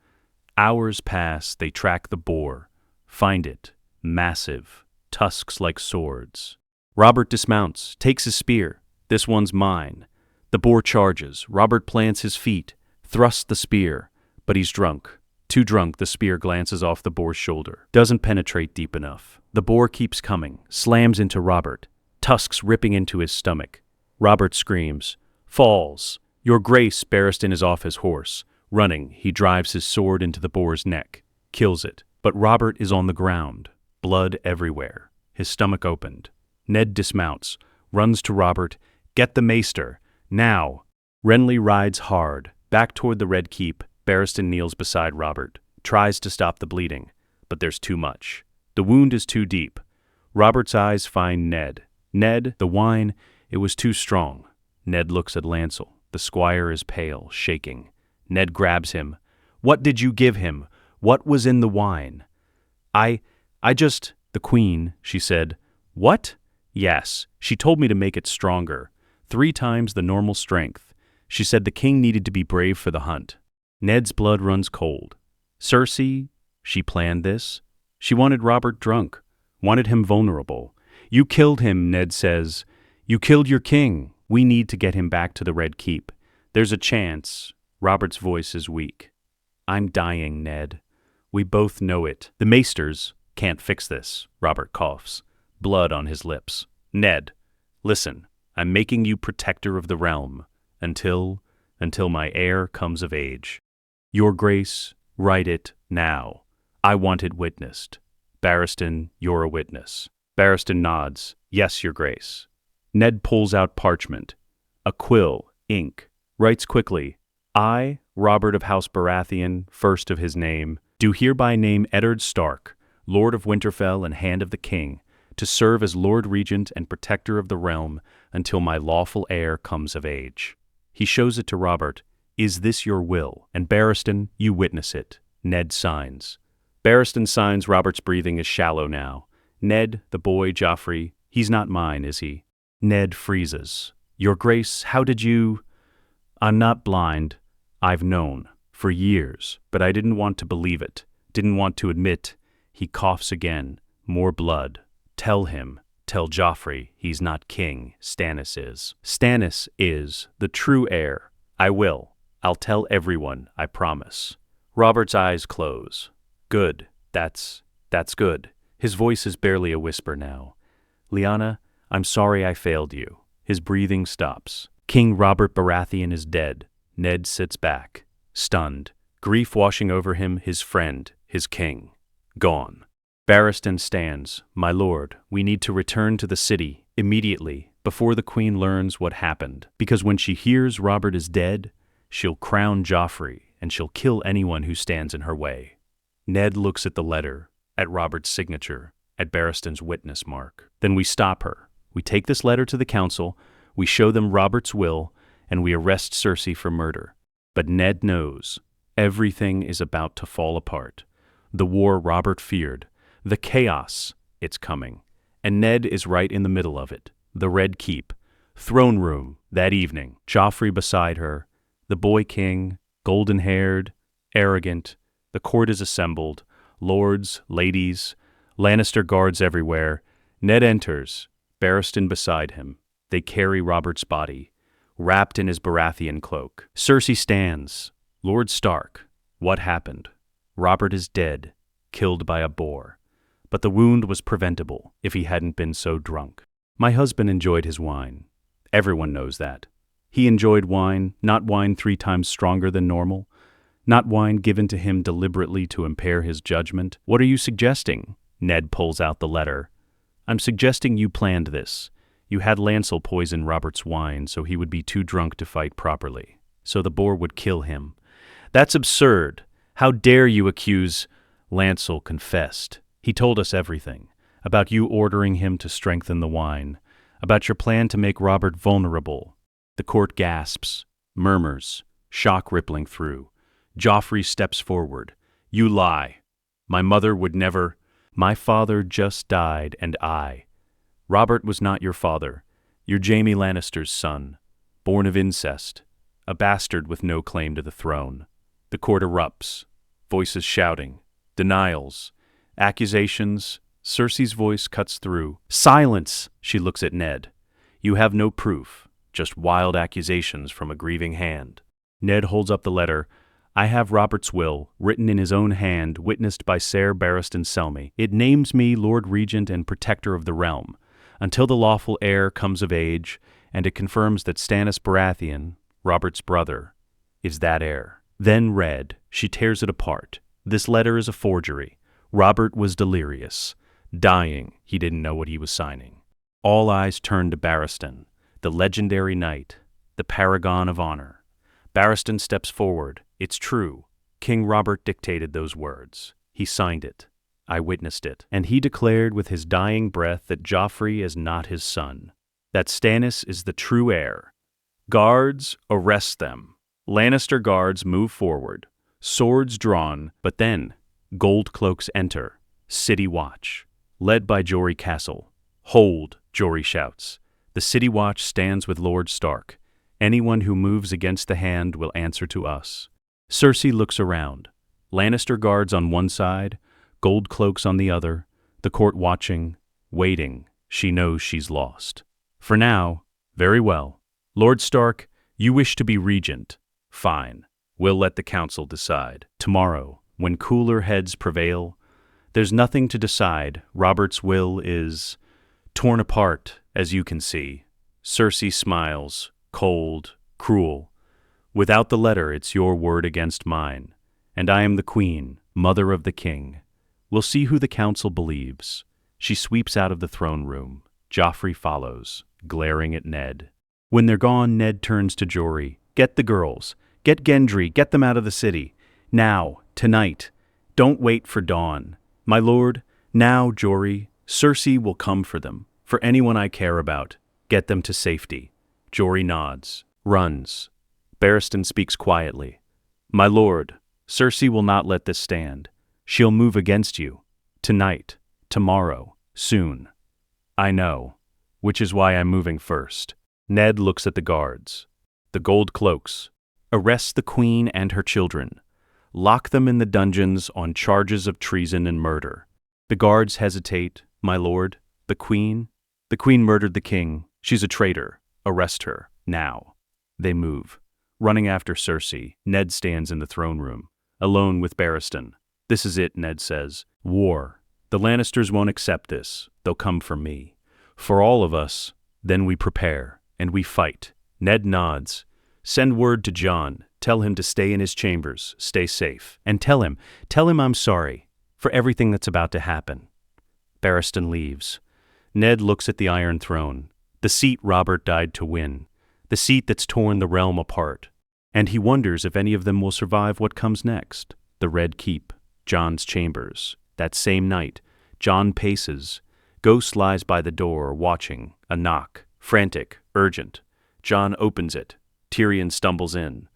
Hours pass. They track the boar. Find it. Massive. Tusks like swords. Robert dismounts. Takes his spear. This one's mine. The boar charges. Robert plants his feet. Thrusts the spear. But he's drunk. Too drunk, the spear glances off the boar's shoulder. Doesn't penetrate deep enough. The boar keeps coming. Slams into Robert. Tusks ripping into his stomach. Robert screams. Falls. Your Grace, Barristan is off his horse. Running, he drives his sword into the boar's neck. Kills it. But Robert is on the ground. Blood everywhere. His stomach opened. Ned dismounts. Runs to Robert. Get the maester. Now. Renly rides hard. Back toward the Red Keep. Barristan kneels beside Robert. Tries to stop the bleeding. But there's too much. The wound is too deep. Robert's eyes find Ned. Ned, the wine, it was too strong. Ned looks at Lancel. The squire is pale, shaking. Ned grabs him. What did you give him? What was in the wine? I just... The Queen, she said. What? Yes, she told me to make it stronger. 3 times the normal strength. She said the king needed to be brave for the hunt. Ned's blood runs cold. Cersei, she planned this. She wanted Robert drunk. Wanted him vulnerable. You killed him, Ned says. You killed your king. We need to get him back to the Red Keep. There's a chance. Robert's voice is weak. I'm dying, Ned. We both know it. The maesters can't fix this. Robert coughs. Blood on his lips. Ned, listen. I'm making you protector of the realm. Until my heir comes of age. Your Grace, write it now. I want it witnessed. Barristan, you're a witness. Barristan nods. Yes, Your Grace. Ned pulls out parchment. A quill, ink. Writes quickly. I, Robert of House Baratheon, first of his name, do hereby name Eddard Stark, Lord of Winterfell and Hand of the King, to serve as Lord Regent and Protector of the realm until my lawful heir comes of age. He shows it to Robert. Is this your will? And Barristan, you witness it. Ned signs. Barristan signs. Robert's breathing is shallow now. Ned, the boy, Joffrey, he's not mine, is he? Ned freezes. Your Grace, how did you... I'm not blind. I've known. For years. But I didn't want to believe it. Didn't want to admit. He coughs again. More blood. Tell him. Tell Joffrey he's not king. Stannis is. Stannis is the true heir. I will. I'll tell everyone, I promise. Robert's eyes close. Good. That's good. His voice is barely a whisper now. Lyanna, I'm sorry I failed you. His breathing stops. King Robert Baratheon is dead. Ned sits back, stunned, grief washing over him, his friend, his king. Gone. Barristan stands. My lord, we need to return to the city, immediately, before the queen learns what happened. Because when she hears Robert is dead, she'll crown Joffrey, and she'll kill anyone who stands in her way. Ned looks at the letter, at Robert's signature, at Barristan's witness mark. Then we stop her. We take this letter to the council, we show them Robert's will, and we arrest Cersei for murder. But Ned knows. Everything is about to fall apart. The war Robert feared. The chaos. It's coming. And Ned is right in the middle of it. The Red Keep. Throne room. That evening. Joffrey beside her. The boy king. Golden-haired. Arrogant. The court is assembled. Lords, ladies. Lannister guards everywhere. Ned enters. Barristan beside him. They carry Robert's body, wrapped in his Baratheon cloak. Cersei stands. Lord Stark. What happened? Robert is dead, killed by a boar. But the wound was preventable if he hadn't been so drunk. My husband enjoyed his wine. Everyone knows that. He enjoyed wine, not wine 3 times stronger than normal, not wine given to him deliberately to impair his judgment. What are you suggesting? Ned pulls out the letter. I'm suggesting you planned this. You had Lancel poison Robert's wine so he would be too drunk to fight properly, so the boar would kill him. That's absurd. How dare you accuse... Lancel confessed. He told us everything, about you ordering him to strengthen the wine, about your plan to make Robert vulnerable. The court gasps, murmurs, shock rippling through. Joffrey steps forward. You lie. My mother would never... My father just died, and Robert was not your father. You're Jaime Lannister's son, born of incest, a bastard with no claim to the throne. The court erupts, voices shouting, denials, accusations. Cersei's voice cuts through. Silence! She looks at Ned. You have no proof, just wild accusations from a grieving hand. Ned holds up the letter. I have Robert's will, written in his own hand, witnessed by Ser Barristan Selmy. It names me Lord Regent and Protector of the Realm, until the lawful heir comes of age, and it confirms that Stannis Baratheon, Robert's brother, is that heir. Then read, she tears it apart. This letter is a forgery. Robert was delirious. Dying, he didn't know what he was signing. All eyes turned to Barristan, the legendary knight, the paragon of honor. Barristan steps forward. It's true. King Robert dictated those words. He signed it. I witnessed it. And he declared with his dying breath that Joffrey is not his son, that Stannis is the true heir. Guards, arrest them. Lannister guards move forward, swords drawn, but then gold cloaks enter. City watch, led by Jory Castle. Hold, Jory shouts. The city watch stands with Lord Stark. Anyone who moves against the hand will answer to us. Cersei looks around. Lannister guards on one side, gold cloaks on the other, the court watching, waiting. She knows she's lost. For now, very well. Lord Stark, you wish to be regent. Fine. We'll let the council decide. Tomorrow, when cooler heads prevail, there's nothing to decide. Robert's will is torn apart, as you can see. Cersei smiles, cold, cruel. Without the letter, it's your word against mine. And I am the queen, mother of the king. We'll see who the council believes. She sweeps out of the throne room. Joffrey follows, glaring at Ned. When they're gone, Ned turns to Jory. Get the girls. Get Gendry. Get them out of the city. Now. Tonight. Don't wait for dawn. My lord, now, Jory. Cersei will come for them. For anyone I care about. Get them to safety. Jory nods. Runs. Barristan speaks quietly. My lord, Cersei will not let this stand. She'll move against you. Tonight. Tomorrow. Soon. I know. Which is why I'm moving first. Ned looks at the guards. The gold cloaks. Arrest the queen and her children. Lock them in the dungeons on charges of treason and murder. The guards hesitate. My lord, the queen? The queen murdered the king. She's a traitor. Arrest her. Now. They move. Running after Cersei, Ned stands in the throne room, alone with Barristan. "This is it," Ned says. "War. The Lannisters won't accept this. They'll come for me. For all of us, then we prepare, and we fight." Ned nods. "Send word to Jon. Tell him to stay in his chambers, stay safe. And tell him I'm sorry for everything that's about to happen." Barristan leaves. Ned looks at the Iron Throne, the seat Robert died to win, the seat that's torn the realm apart. And he wonders if any of them will survive what comes next. The Red Keep, Jon's chambers. That same night, Jon paces. Ghost lies by the door, watching. A knock. Frantic, urgent. Jon opens it. Tyrion stumbles in.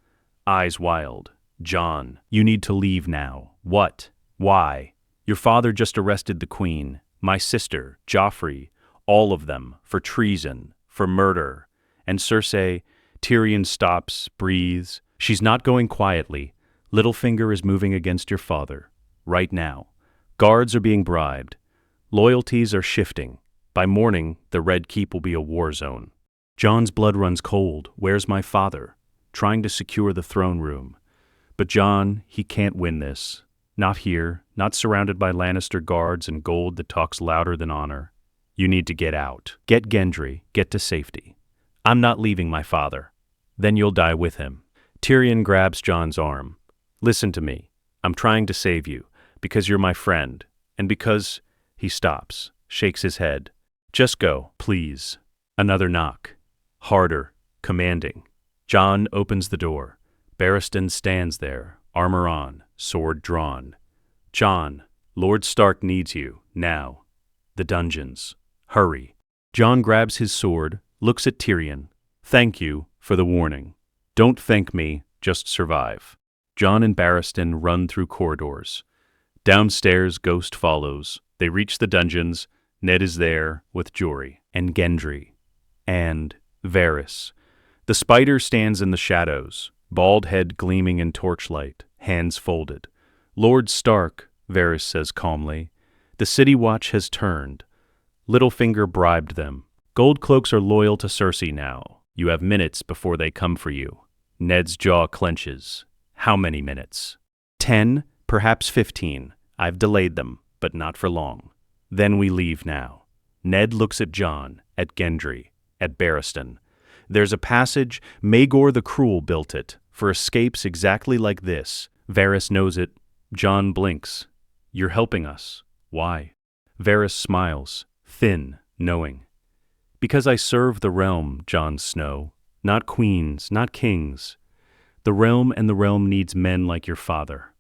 Eyes wild. "Jon, you need to leave now." "What? Why?" "Your father just arrested the Queen, my sister, Joffrey, all of them, for treason, for murder." And Cersei, Tyrion stops, breathes. "She's not going quietly. Littlefinger is moving against your father. Right now. Guards are being bribed. Loyalties are shifting. By morning, the Red Keep will be a war zone." Jon's blood runs cold. Where's my father? Trying to secure the throne room. But Jon, he can't win this. Not here, not surrounded by Lannister guards and gold that talks louder than honor. "You need to get out. Get Gendry, get to safety." "I'm not leaving my father." "Then you'll die with him." Tyrion grabs Jon's arm. "Listen to me. I'm trying to save you, because you're my friend, and because—" He stops, shakes his head. "Just go, please." Another knock. Harder, commanding. Jon opens the door. Barristan stands there, armor on, sword drawn. "Jon, Lord Stark needs you, now." "The dungeons. Hurry." Jon grabs his sword, looks at Tyrion. "Thank you for the warning. Don't thank me, just survive." Jon and Barristan run through corridors. Downstairs, Ghost follows. They reach the dungeons. Ned is there, with Jory, and Gendry, and Varys. The spider stands in the shadows, bald head gleaming in torchlight, hands folded. "Lord Stark," Varys says calmly, "the City Watch has turned. Littlefinger bribed them. Gold cloaks are loyal to Cersei now. You have minutes before they come for you." Ned's jaw clenches. "How many minutes?" 10, perhaps 15. "I've delayed them, but not for long." "Then we leave now." Ned looks at Jon, at Gendry, at Barristan. "There's a passage, Maegor the Cruel built it, for escapes exactly like this." Varys knows it. Jon blinks. "You're helping us. Why?" Varys smiles, thin, knowing. "Because I serve the realm, Jon Snow. Not queens, not kings. The realm, and the realm needs men like your father.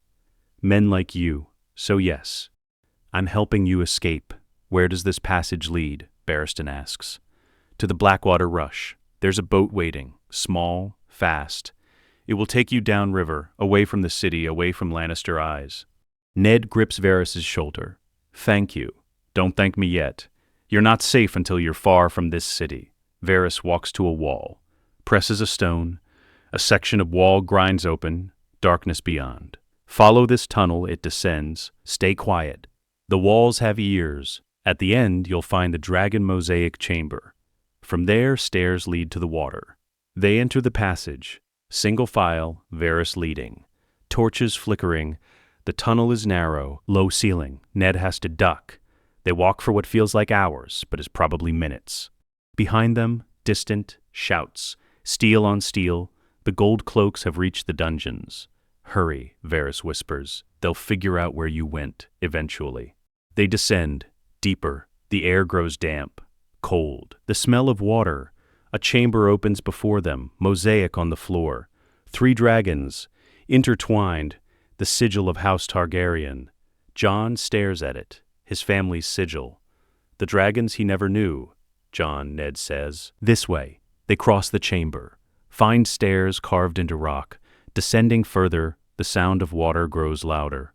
Men like you. So yes, I'm helping you escape." "Where does this passage lead?" Barristan asks. "To the Blackwater Rush. There's a boat waiting, small, fast. It will take you downriver, away from the city, away from Lannister eyes." Ned grips Varys' shoulder. "Thank you. Don't thank me yet. You're not safe until you're far from this city." Varys walks to a wall, presses a stone. A section of wall grinds open, darkness beyond. "Follow this tunnel, it descends. Stay quiet. The walls have ears. At the end, you'll find the dragon mosaic chamber. From there, stairs lead to the water." They enter the passage, single file, Varys leading. Torches flickering. The tunnel is narrow, low ceiling. Ned has to duck. They walk for what feels like hours, but is probably minutes. Behind them, distant, shouts. Steel on steel. The gold cloaks have reached the dungeons. "Hurry," Varys whispers. "They'll figure out where you went, eventually." They descend, deeper. The air grows damp, cold. The smell of water. A chamber opens before them, mosaic on the floor. 3 dragons, intertwined, the sigil of House Targaryen. Jon stares at it, his family's sigil. The dragons he never knew. Ned says. "This way." They cross the chamber. Find stairs carved into rock. Descending further, the sound of water grows louder.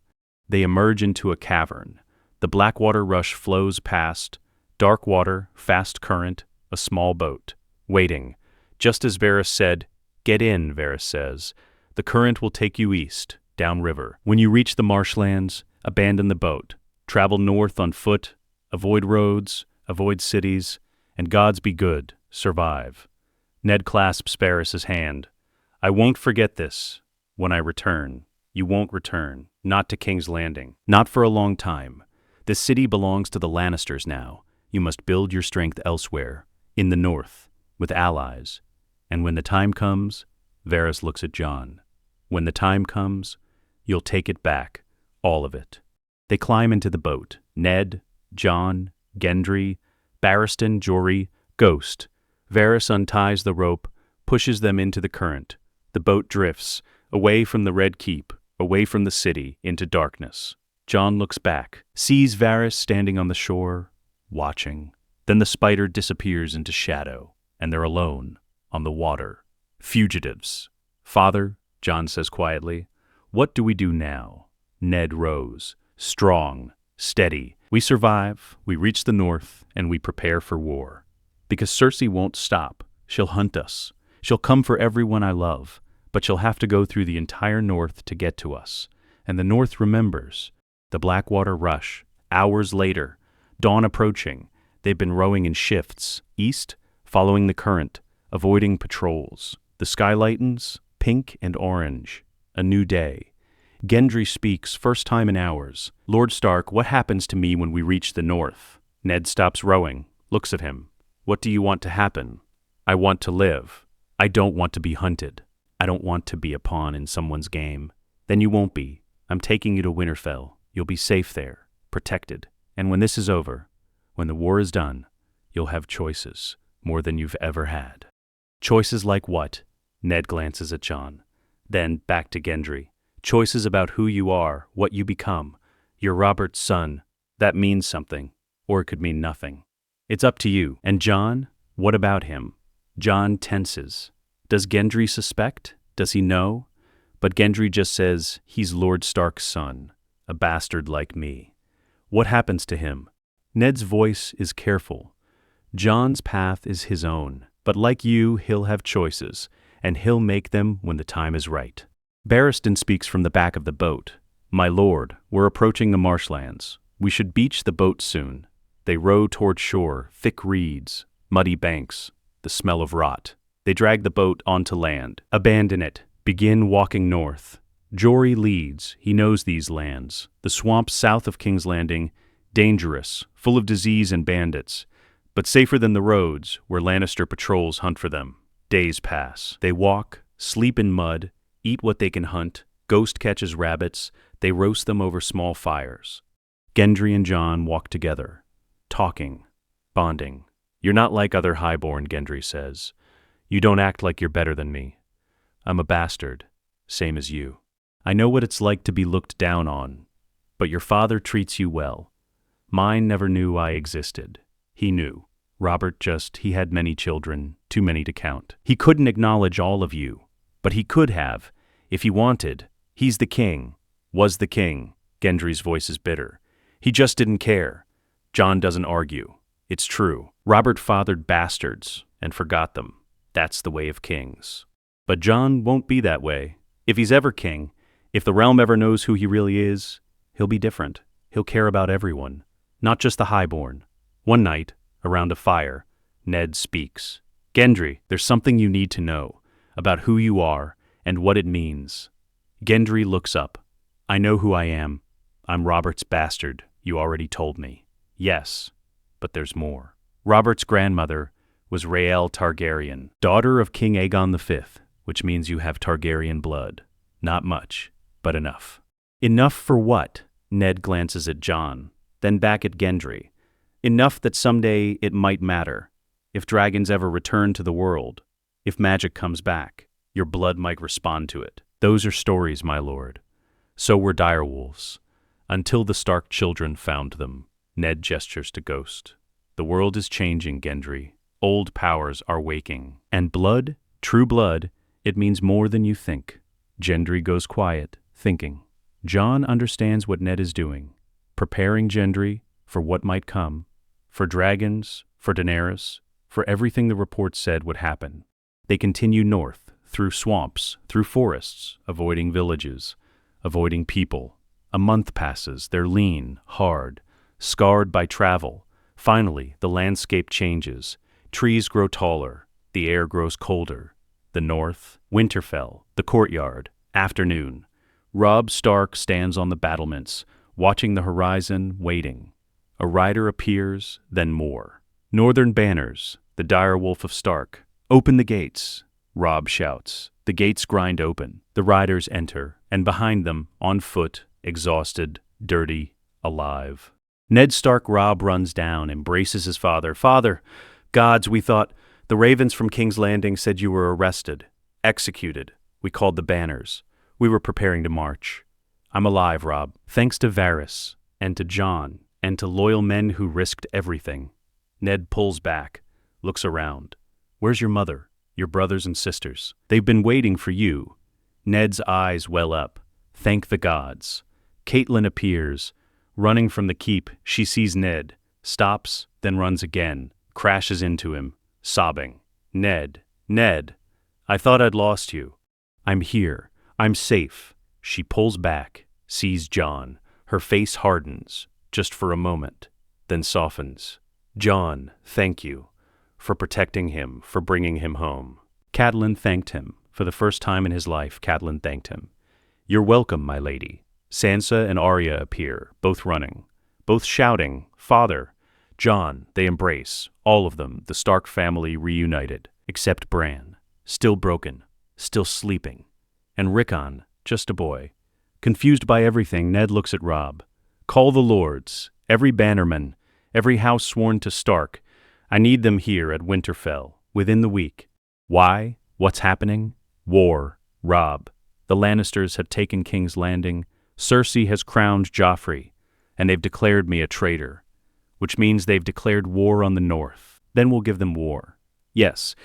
They emerge into a cavern. The Blackwater Rush flows past. Dark water, fast current, a small boat. Waiting. Just as Varys said, "Get in," Varys says. "The current will take you east, downriver. When you reach the marshlands, abandon the boat. Travel north on foot. Avoid roads, avoid cities, and gods be good, survive." Ned clasps Varys' hand. I won't forget this. When I return, you won't return, not to King's Landing, not for a long time. This city belongs to the Lannisters now. You must build your strength elsewhere, in the north, with allies. And when the time comes, Varys looks at Jon. When the time comes, you'll take it back, all of it. They climb into the boat. Ned, Jon, Gendry, Barristan, Jory, Ghost. Varys unties the rope, pushes them into the current. The boat drifts, away from the Red Keep, away from the city, into darkness. Jon looks back, sees Varys standing on the shore, watching. Then the spider disappears into shadow, and they're alone, on the water. Fugitives. Father, Jon says quietly, what do we do now? Ned rose, strong, steady. We survive, we reach the north, and we prepare for war. Because Cersei won't stop. She'll hunt us. She'll come for everyone I love, but she'll have to go through the entire north to get to us. And the north remembers. The Blackwater rush. Hours later. Dawn approaching. They've been rowing in shifts, east, following the current, avoiding patrols. The sky lightens, pink and orange. A new day. Gendry speaks, first time in hours. Lord Stark, what happens to me when we reach the north? Ned stops rowing, looks at him. What do you want to happen? I want to live. I don't want to be hunted. I don't want to be a pawn in someone's game. Then you won't be. I'm taking you to Winterfell. You'll be safe there, protected. And when this is over, when the war is done, you'll have choices, more than you've ever had. Choices like what? Ned glances at Jon. Then back to Gendry. Choices about who you are, what you become. You're Robert's son. That means something, or it could mean nothing. It's up to you. And Jon, what about him? Jon tenses. Does Gendry suspect? Does he know? But Gendry just says, he's Lord Stark's son, a bastard like me. What happens to him? Ned's voice is careful. Jon's path is his own, but like you, he'll have choices, and he'll make them when the time is right. Barristan speaks from the back of the boat. My lord, we're approaching the marshlands. We should beach the boat soon. They row toward shore, thick reeds, muddy banks, the smell of rot. They drag the boat onto land. Abandon it. Begin walking north. Jory leads. He knows these lands. The swamps south of King's Landing, dangerous, full of disease and bandits, but safer than the roads where Lannister patrols hunt for them. Days pass. They walk, sleep in mud, eat what they can hunt. Ghost catches rabbits. They roast them over small fires. Gendry and Jon walk together, talking, bonding. You're not like other highborn, Gendry says. You don't act like you're better than me. I'm a bastard, same as you. I know what it's like to be looked down on, but your father treats you well. Mine never knew I existed. He knew. Robert he had many children, too many to count. He couldn't acknowledge all of you, but he could have, if he wanted. He's the king, was the king. Gendry's voice is bitter. He just didn't care. Jon doesn't argue. It's true. Robert fathered bastards and forgot them. That's the way of kings. But Jon won't be that way. If he's ever king, if the realm ever knows who he really is, he'll be different. He'll care about everyone, not just the highborn. One night, around a fire, Ned speaks. Gendry, there's something you need to know about who you are and what it means. Gendry looks up. I know who I am. I'm Robert's bastard, you already told me. Yes, but there's more. Robert's grandmother was Rhaelle Targaryen, daughter of King Aegon V, which means you have Targaryen blood. Not much, but enough. Enough for what? Ned glances at Jon, then back at Gendry. Enough that someday it might matter. If dragons ever return to the world, if magic comes back, your blood might respond to it. Those are stories, my lord. So were direwolves. Until the Stark children found them. Ned gestures to Ghost. The world is changing, Gendry. Old powers are waking. And blood, true blood, it means more than you think. Gendry goes quiet, thinking. Jon understands what Ned is doing. Preparing Gendry for what might come. For dragons, for Daenerys, for everything the report said would happen. They continue north, through swamps, through forests, avoiding villages, avoiding people. A month passes, they're lean, hard, scarred by travel. Finally, the landscape changes. Trees grow taller, the air grows colder. the north, Winterfell, the courtyard, afternoon. Robb Stark stands on the battlements, watching the horizon, waiting. A rider appears, then more. Northern banners, the dire wolf of Stark. Open the gates, Robb shouts. The gates grind open. The riders enter, and behind them, on foot, exhausted, dirty, alive. Ned Stark Robb runs down, embraces his father. Father, gods, we thought the ravens from King's Landing said you were arrested, executed. We called the banners. We were preparing to march. I'm alive, Robb, thanks to Varys, and to Jon, and to loyal men who risked everything. Ned pulls back, looks around. Where's your mother, your brothers and sisters? They've been waiting for you. Ned's eyes well up. Thank the gods. Catelyn appears. Running from the keep, she sees Ned, stops, then runs again, crashes into him, sobbing. Ned, Ned, I thought I'd lost you. I'm here. I'm safe. She pulls back, sees Jon. Her face hardens, just for a moment, then softens. Jon, thank you. For protecting him, for bringing him home. Catelyn thanked him. For the first time in his life, Catelyn thanked him. You're welcome, my lady. Sansa and Arya appear, both running, both shouting, Father. Jon, they embrace, all of them, the Stark family reunited, except Bran, still broken, still sleeping. And Rickon, just a boy. Confused by everything, Ned looks at Robb. Call the lords, every bannerman, every house sworn to Stark. I need them here at Winterfell, within the week. Why? What's happening? War. Robb. The Lannisters have taken King's Landing. Cersei has crowned Joffrey, and they've declared me a traitor, which means they've declared war on the North. Then we'll give them war. Yes,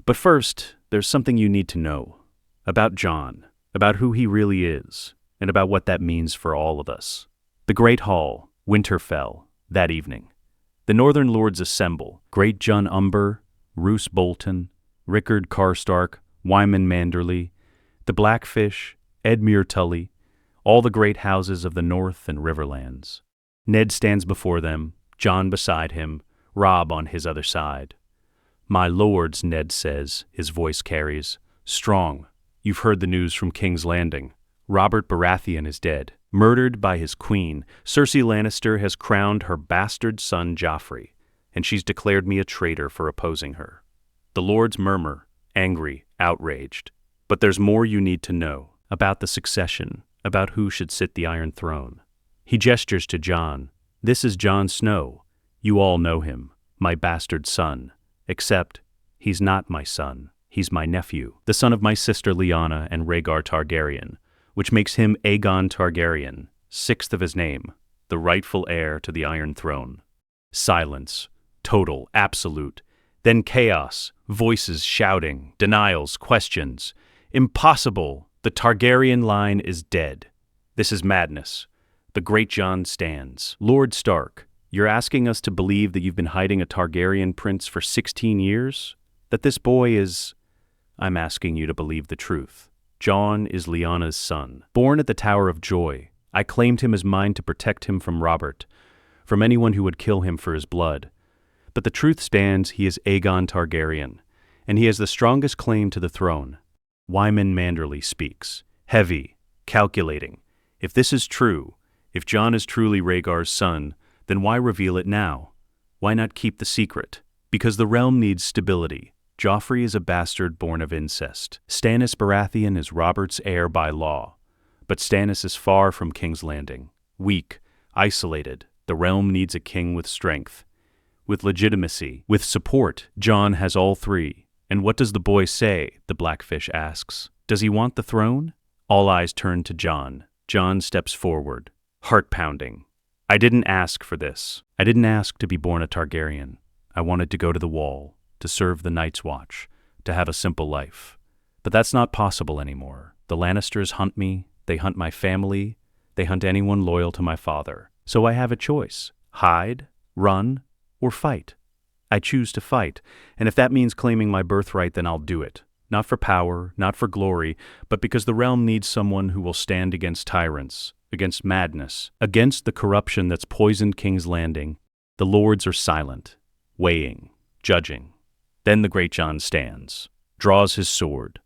but first, there's something you need to know. About Jon, about who he really is, and about what that means for all of us. The Great Hall, Winterfell, that evening. The Northern Lords assemble. Great Jon Umber, Roose Bolton, Rickard Karstark, Wyman Manderly, the Blackfish, Edmure Tully, all the great houses of the North and Riverlands. Ned stands before them, Jon beside him, Robb on his other side. My lords, Ned says, his voice carries, strong. You've heard the news from King's Landing. Robert Baratheon is dead, murdered by his queen. Cersei Lannister has crowned her bastard son Joffrey, and she's declared me a traitor for opposing her. The lords murmur, angry, outraged. But there's more you need to know about the succession, about who should sit the Iron Throne. He gestures to Jon. This is Jon Snow. You all know him, my bastard son. Except, he's not my son. He's my nephew, the son of my sister Lyanna and Rhaegar Targaryen, which makes him Aegon Targaryen, sixth of his name, the rightful heir to the Iron Throne. Silence, total, absolute. Then chaos, voices shouting, denials, questions. Impossible! The Targaryen line is dead. This is madness. The Great Jon stands. Lord Stark, you're asking us to believe that you've been hiding a Targaryen prince for 16 years? That this boy is... I'm asking you to believe the truth. Jon is Lyanna's son. Born at the Tower of Joy, I claimed him as mine to protect him from Robert, from anyone who would kill him for his blood. But the truth stands, he is Aegon Targaryen, and he has the strongest claim to the throne. Wyman Manderly speaks, heavy, calculating. If this is true, if Jon is truly Rhaegar's son, then why reveal it now? Why not keep the secret? Because the realm needs stability. Joffrey is a bastard born of incest. Stannis Baratheon is Robert's heir by law. But Stannis is far from King's Landing. Weak, isolated, the realm needs a king with strength. With legitimacy, with support. Jon has all three. And what does the boy say? The Blackfish asks. Does he want the throne? All eyes turn to Jon. Jon steps forward, heart-pounding. I didn't ask for this. I didn't ask to be born a Targaryen. I wanted to go to the Wall, to serve the Night's Watch, to have a simple life. But that's not possible anymore. The Lannisters hunt me, they hunt my family, they hunt anyone loyal to my father. So I have a choice. Hide, run, or fight. I choose to fight, and if that means claiming my birthright, then I'll do it. Not for power, not for glory, but because the realm needs someone who will stand against tyrants, against madness, against the corruption that's poisoned King's Landing. The lords are silent, weighing, judging. Then the Great Jon stands. draws his sword.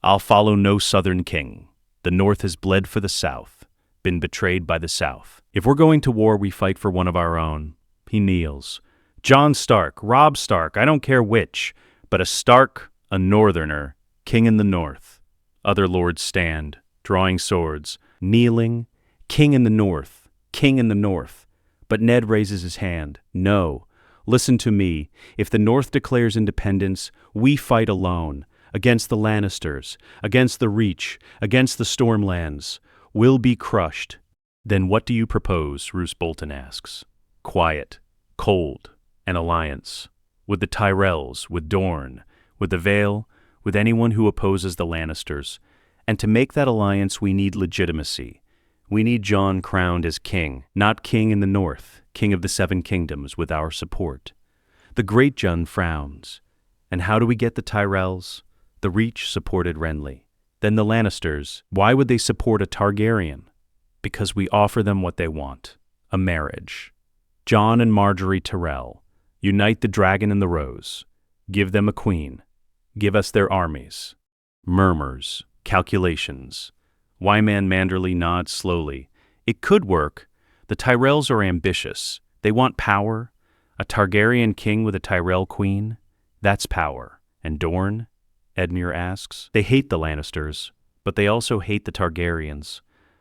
I'll follow no southern king. The north has bled for the south, been betrayed by the south. If we're going to war, we fight for one of our own. He kneels. Jon Stark, Robb Stark, I don't care which, but a Stark, a northerner, king in the north. Other lords stand, drawing swords, kneeling, king in the north, king in the north. But Ned raises his hand. No, listen to me. If the north declares independence, we fight alone, against the Lannisters, against the Reach, against the Stormlands. We'll be crushed. Then what do you propose? Roose Bolton asks. Quiet, cold, an alliance. With the Tyrells, with Dorne, with the Vale, with anyone who opposes the Lannisters. And to make that alliance, we need legitimacy. We need Jon crowned as king, not king in the north, king of the Seven Kingdoms, with our support. The great Jon frowns. And how do we get the Tyrells? The Reach supported Renly. Then the Lannisters. Why would they support a Targaryen? Because we offer them what they want. A marriage. Jon and Margaery Tyrell. Unite the dragon and the rose. Give them a queen. Give us their armies. Murmurs. Calculations. Wyman Manderley nods slowly. It could work. The Tyrells are ambitious. They want power. A Targaryen king with a Tyrell queen? That's power. And Dorne? Edmure asks. They hate the Lannisters, but they also hate the Targaryens.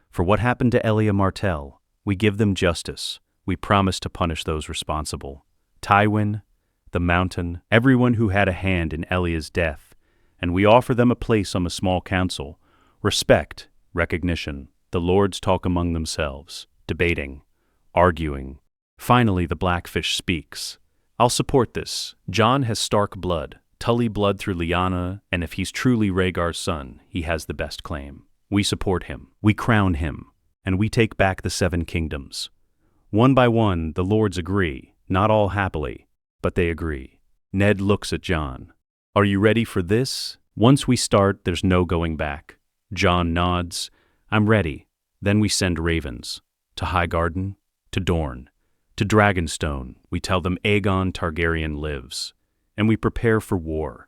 For what happened to Elia Martell? We give them justice. We promise to punish those responsible. Tywin, the Mountain, everyone who had a hand in Elia's death. And we offer them a place on the small council. Respect. Recognition. The lords talk among themselves, debating, arguing. Finally, the Blackfish speaks. I'll support this. Jon has Stark blood, Tully blood through Lyanna, and if he's truly Rhaegar's son, he has the best claim. We support him. We crown him. And we take back the Seven Kingdoms. One by one, the lords agree, not all happily, but they agree. Ned looks at Jon. Are you ready for this? Once we start, there's no going back. Jon nods. I'm ready. Then we send ravens. To Highgarden, to Dorne, to Dragonstone. We tell them Aegon Targaryen lives. And we prepare for war.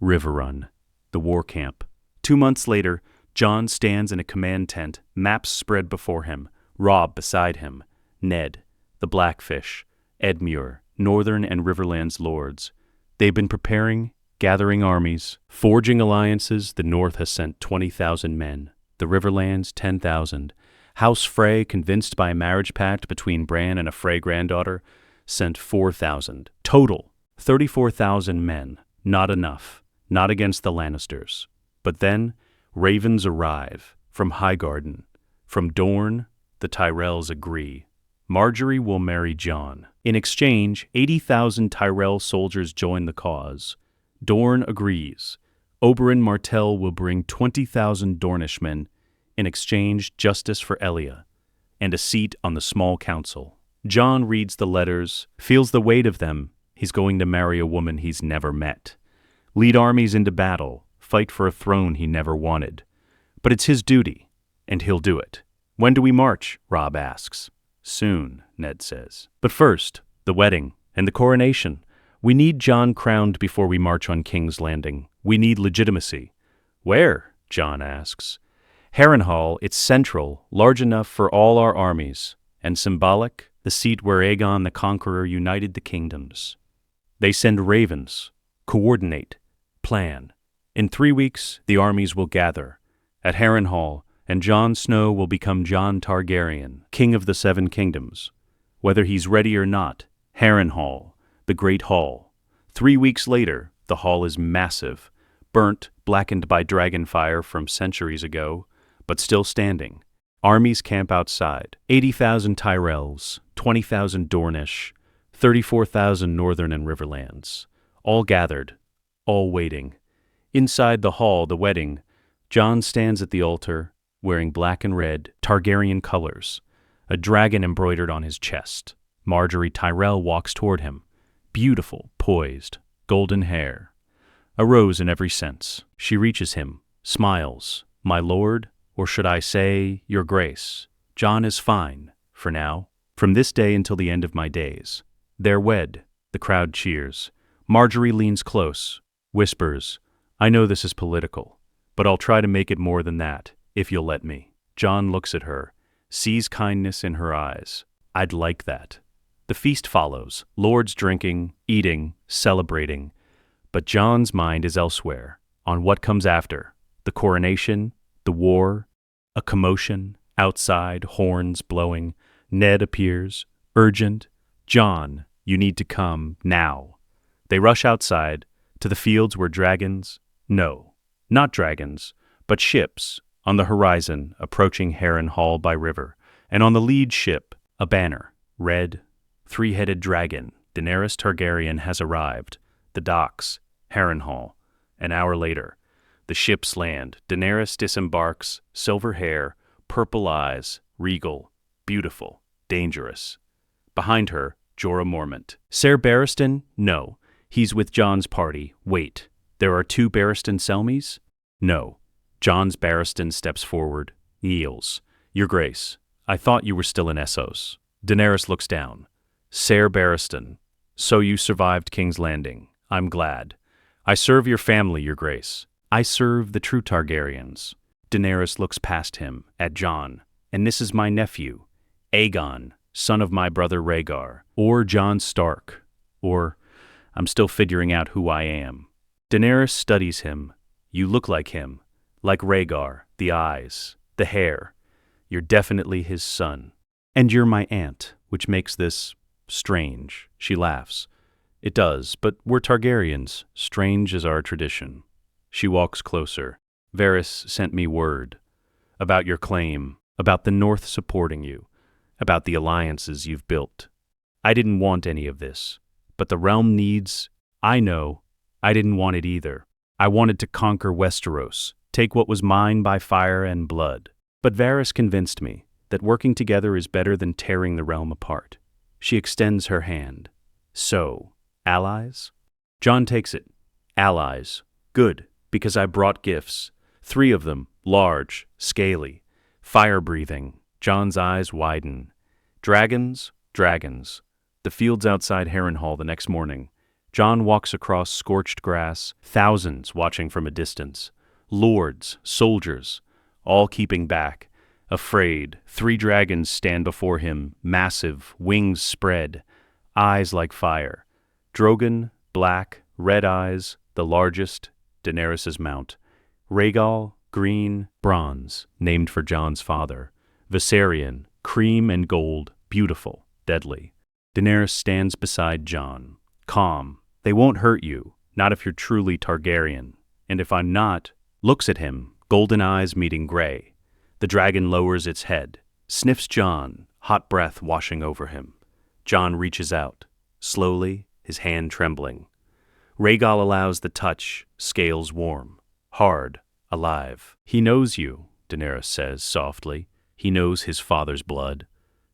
Riverrun, the war camp. 2 months later, Jon stands in a command tent, maps spread before him, Robb beside him, Ned, the Blackfish, Edmure, Northern and Riverlands lords. They've been preparing, gathering armies, forging alliances. The North has sent 20,000 men, the Riverlands 10,000. House Frey, convinced by a marriage pact between Bran and a Frey granddaughter, sent 4,000. Total, 34,000 men. Not enough, not against the Lannisters. But then, ravens arrive, from Highgarden. From Dorne, the Tyrells agree. Margaery will marry Jon. In exchange, 80,000 Tyrell soldiers join the cause. Dorne agrees. Oberyn Martell will bring 20,000 Dornishmen. In exchange, justice for Elia, and a seat on the small council. Jon reads the letters, feels the weight of them. He's going to marry a woman he's never met. Lead armies into battle, fight for a throne he never wanted. But it's his duty, and he'll do it. When do we march? Robb asks. Soon, Ned says. But first, the wedding and the coronation. We need Jon crowned before we march on King's Landing. We need legitimacy. Where? Jon asks. Harrenhal, it's central, large enough for all our armies, and symbolic, the seat where Aegon the Conqueror united the kingdoms. They send ravens, coordinate, plan. In 3 weeks, the armies will gather at Harrenhal, and Jon Snow will become Jon Targaryen, king of the Seven Kingdoms. Whether he's ready or not, Harrenhal, the Great Hall. 3 weeks later, the hall is massive, burnt, blackened by dragon fire from centuries ago, but still standing. Armies camp outside. 80,000 Tyrells, 20,000 Dornish, 34,000 Northern and Riverlands. All gathered, all waiting. Inside the hall, the wedding, Jon stands at the altar, wearing black and red, Targaryen colors, a dragon embroidered on his chest. Margaery Tyrell walks toward him, beautiful, poised, golden hair. A rose in every sense. She reaches him, smiles. My lord, or should I say, your grace. Jon is fine, for now, from this day until the end of my days. They're wed. The crowd cheers. Margaery leans close, whispers, I know this is political, but I'll try to make it more than that, if you'll let me. Jon looks at her, sees kindness in her eyes. I'd like that. The feast follows, lords drinking, eating, celebrating. But Jon's mind is elsewhere, on what comes after. The coronation, the war, a commotion, outside, horns blowing. Ned appears, urgent. Jon, you need to come, now. They rush outside, to the fields where dragons, no, not dragons, but ships, on the horizon, approaching Harrenhal by river, and on the lead ship, a banner, red, three-headed dragon, Daenerys Targaryen has arrived. The docks, Harrenhal. An hour later, the ships land. Daenerys disembarks, silver hair, purple eyes, regal, beautiful, dangerous. Behind her, Jorah Mormont. Ser Barristan? No. He's with Jon's party. Wait, there are two Barristan Selmies? No. Jon's Barristan steps forward, yields. Your Grace, I thought you were still in Essos. Daenerys looks down. Ser Barristan, so you survived King's Landing. I'm glad. I serve your family, Your Grace. I serve the true Targaryens. Daenerys looks past him, at Jon. And this is my nephew, Aegon, son of my brother Rhaegar, or Jon Stark, or I'm still figuring out who I am. Daenerys studies him. You look like him, like Rhaegar, the eyes, the hair. You're definitely his son. And you're my aunt, which makes this strange. She laughs. It does, but we're Targaryens. Strange is our tradition. She walks closer. Varys sent me word about your claim, about the North supporting you, about the alliances you've built. I didn't want any of this, but the realm needs. I know. I didn't want it either. I wanted to conquer Westeros, take what was mine by fire and blood. But Varys convinced me that working together is better than tearing the realm apart. She extends her hand. So, allies? Jon takes it. Allies. Good, because I brought gifts. 3 of them, large, scaly, fire-breathing. Jon's eyes widen. Dragons, dragons. The fields outside Harrenhal the next morning. Jon walks across scorched grass, thousands watching from a distance. Lords, soldiers, all keeping back. Afraid, 3 dragons stand before him, massive, wings spread, eyes like fire. Drogon, black, red eyes, the largest, Daenerys' mount. Rhaegal, green, bronze, named for Jon's father. Viserion, cream and gold, beautiful, deadly. Daenerys stands beside Jon, calm. They won't hurt you, not if you're truly Targaryen. And if I'm not, looks at him, golden eyes meeting gray. The dragon lowers its head, sniffs Jon, hot breath washing over him. Jon reaches out, slowly, his hand trembling. Rhaegal allows the touch, scales warm, hard, alive. He knows you, Daenerys says softly. He knows his father's blood.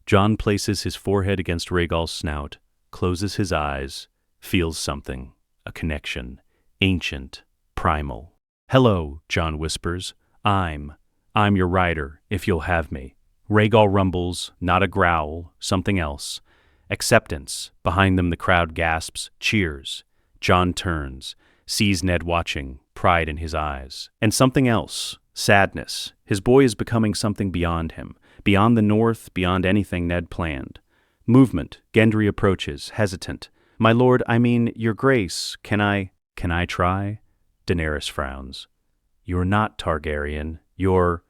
Jon places his forehead against Rhaegal's snout, closes his eyes, feels something, a connection, ancient, primal. Hello, Jon whispers. I'm your rider, if you'll have me. Rhaegal rumbles, not a growl, something else. Acceptance. Behind them the crowd gasps, cheers. Jon turns, sees Ned watching, pride in his eyes. And something else, sadness. His boy is becoming something beyond him, beyond the North, beyond anything Ned planned. Movement. Gendry approaches, hesitant. My lord, I mean, your grace, can I try? Daenerys frowns. You're not Targaryen, you're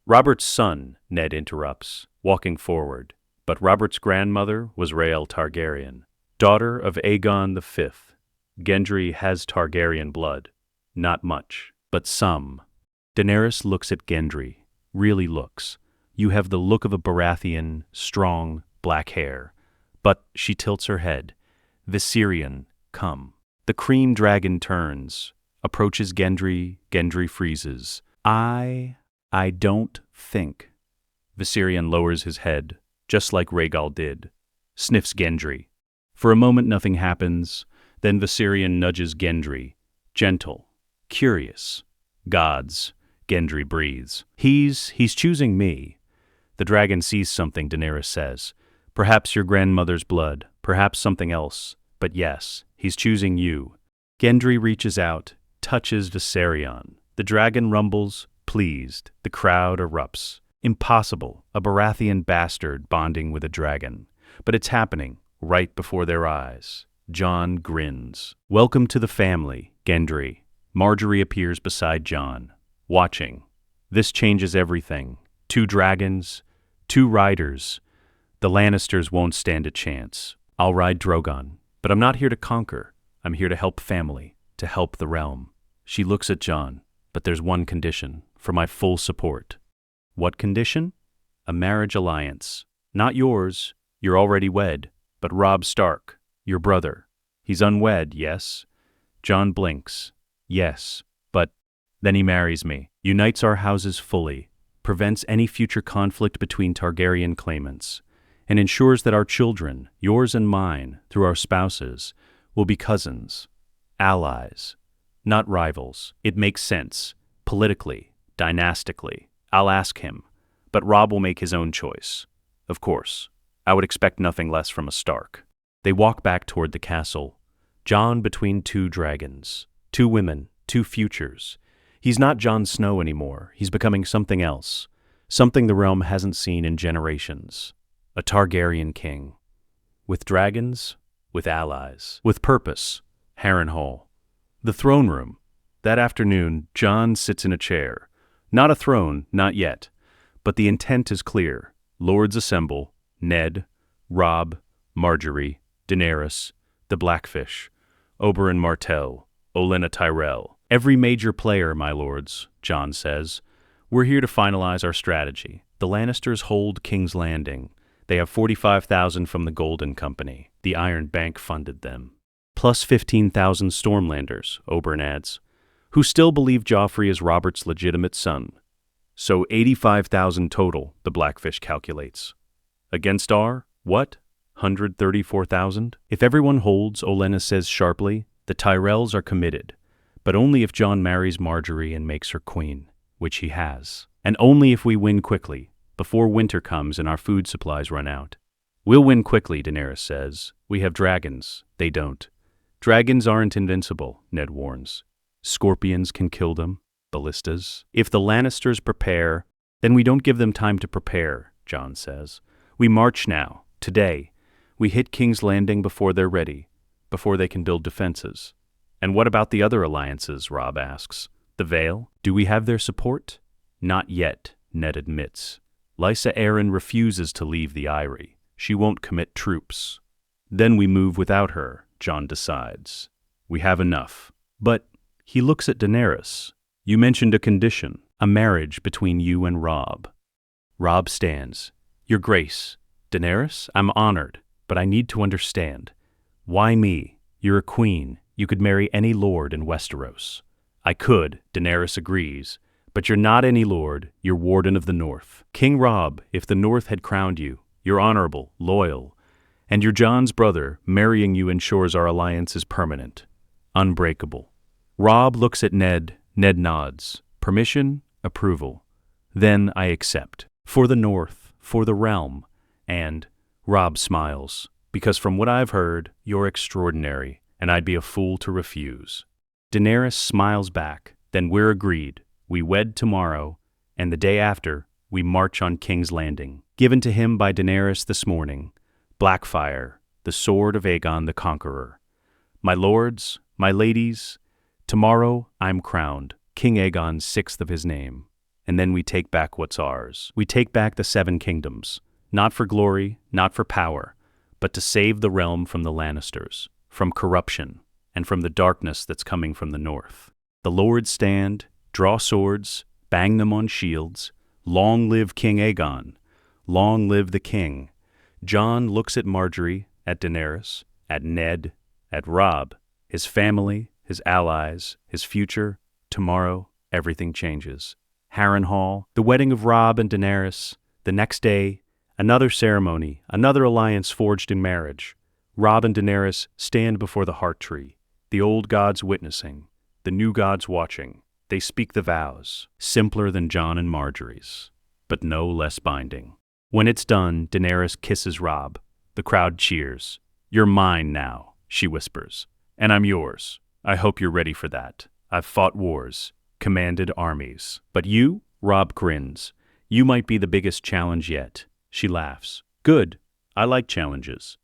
Robert's son, Ned interrupts, walking forward. But Robert's grandmother was Rhael Targaryen, daughter of Aegon V. Gendry has Targaryen blood. Not much, but some. Daenerys looks at Gendry, really looks. You have the look of a Baratheon, strong, black hair. But she tilts her head. Viserion, come. The cream dragon turns, approaches Gendry. Gendry freezes. I don't think. Viserion lowers his head, just like Rhaegal did. Sniffs Gendry. For a moment nothing happens. Then Viserion nudges Gendry. Gentle. Curious. Gods. Gendry breathes. He's choosing me. The dragon sees something, Daenerys says. Perhaps your grandmother's blood. Perhaps something else. But yes, he's choosing you. Gendry reaches out, touches Viserion. The dragon rumbles, pleased. The crowd erupts. Impossible, a Baratheon bastard bonding with a dragon. But it's happening, right before their eyes. Jon grins. Welcome to the family, Gendry. Margaery appears beside Jon, watching. This changes everything. 2 dragons, 2 riders. The Lannisters won't stand a chance. I'll ride Drogon, but I'm not here to conquer. I'm here to help family, to help the realm. She looks at Jon, but there's one condition, for my full support. What condition? A marriage alliance. Not yours, you're already wed, but Robb Stark, your brother. He's unwed, yes? Jon blinks. Yes, but then he marries me, unites our houses fully, prevents any future conflict between Targaryen claimants, and ensures that our children, yours and mine, through our spouses, will be cousins, allies, not rivals. It makes sense, politically, dynastically. I'll ask him, but Robb will make his own choice. Of course, I would expect nothing less from a Stark. They walk back toward the castle, Jon between 2 dragons, 2 women, 2 futures. He's not Jon Snow anymore. He's becoming something else, something the realm hasn't seen in generations. A Targaryen king. With dragons, with allies, with purpose. Harrenhal. The throne room. That afternoon, Jon sits in a chair. Not a throne, not yet. But the intent is clear. Lords assemble. Ned, Robb, Margaery, Daenerys, the Blackfish, Oberyn Martell, Olenna Tyrell. Every major player, my lords, Jon says. We're here to finalize our strategy. The Lannisters hold King's Landing. They have 45,000 from the Golden Company. The Iron Bank funded them. Plus 15,000 Stormlanders, Oberyn adds, who still believe Joffrey is Robert's legitimate son. So 85,000 total, the Blackfish calculates. Against our, what? 134,000? If everyone holds, Olenna says sharply, the Tyrells are committed, but only if Jon marries Margaery and makes her queen, which he has. And only if we win quickly, before winter comes and our food supplies run out. We'll win quickly, Daenerys says. We have dragons. They don't. Dragons aren't invincible, Ned warns. Scorpions can kill them. Ballistas. If the Lannisters prepare, then we don't give them time to prepare, Jon says. We march now, today. We hit King's Landing before they're ready, before they can build defenses. And what about the other alliances, Robb asks. The Vale? Do we have their support? Not yet, Ned admits. Lysa Arryn refuses to leave the Eyrie. She won't commit troops. Then we move without her, Jon decides. We have enough. But he looks at Daenerys. You mentioned a condition, a marriage between you and Robb. Robb stands. Your Grace. Daenerys, I'm honored, but I need to understand. Why me? You're a queen. You could marry any lord in Westeros. I could, Daenerys agrees, but you're not any lord, you're Warden of the North. King Robb, if the North had crowned you, you're honorable, loyal, and you're Jon's brother, marrying you ensures our alliance is permanent, unbreakable. Robb looks at Ned. Ned nods. Permission, approval. Then I accept. For the North, for the realm, and Robb smiles, because from what I've heard, you're extraordinary, and I'd be a fool to refuse. Daenerys smiles back. Then we're agreed. We wed tomorrow, and the day after, we march on King's Landing. Given to him by Daenerys this morning, Blackfire, the sword of Aegon the Conqueror. My lords, my ladies, tomorrow I'm crowned, King Aegon, 6th of his name. And then we take back what's ours. We take back the 7 kingdoms, not for glory, not for power, but to save the realm from the Lannisters, from corruption, and from the darkness that's coming from the north. The lords stand, draw swords, bang them on shields. Long live King Aegon. Long live the king. Jon looks at Margaery, at Daenerys, at Ned, at Robb, his family, his allies, his future. Tomorrow, everything changes. Harrenhal, the wedding of Robb and Daenerys. The next day, another ceremony, another alliance forged in marriage. Robb and Daenerys stand before the heart tree, the old gods witnessing, the new gods watching. They speak the vows, simpler than Jon and Margaery's, but no less binding. When it's done, Daenerys kisses Robb. The crowd cheers. You're mine now, she whispers. And I'm yours. I hope you're ready for that. I've fought wars, commanded armies. But you? Robb grins. You might be the biggest challenge yet. She laughs. Good. I like challenges.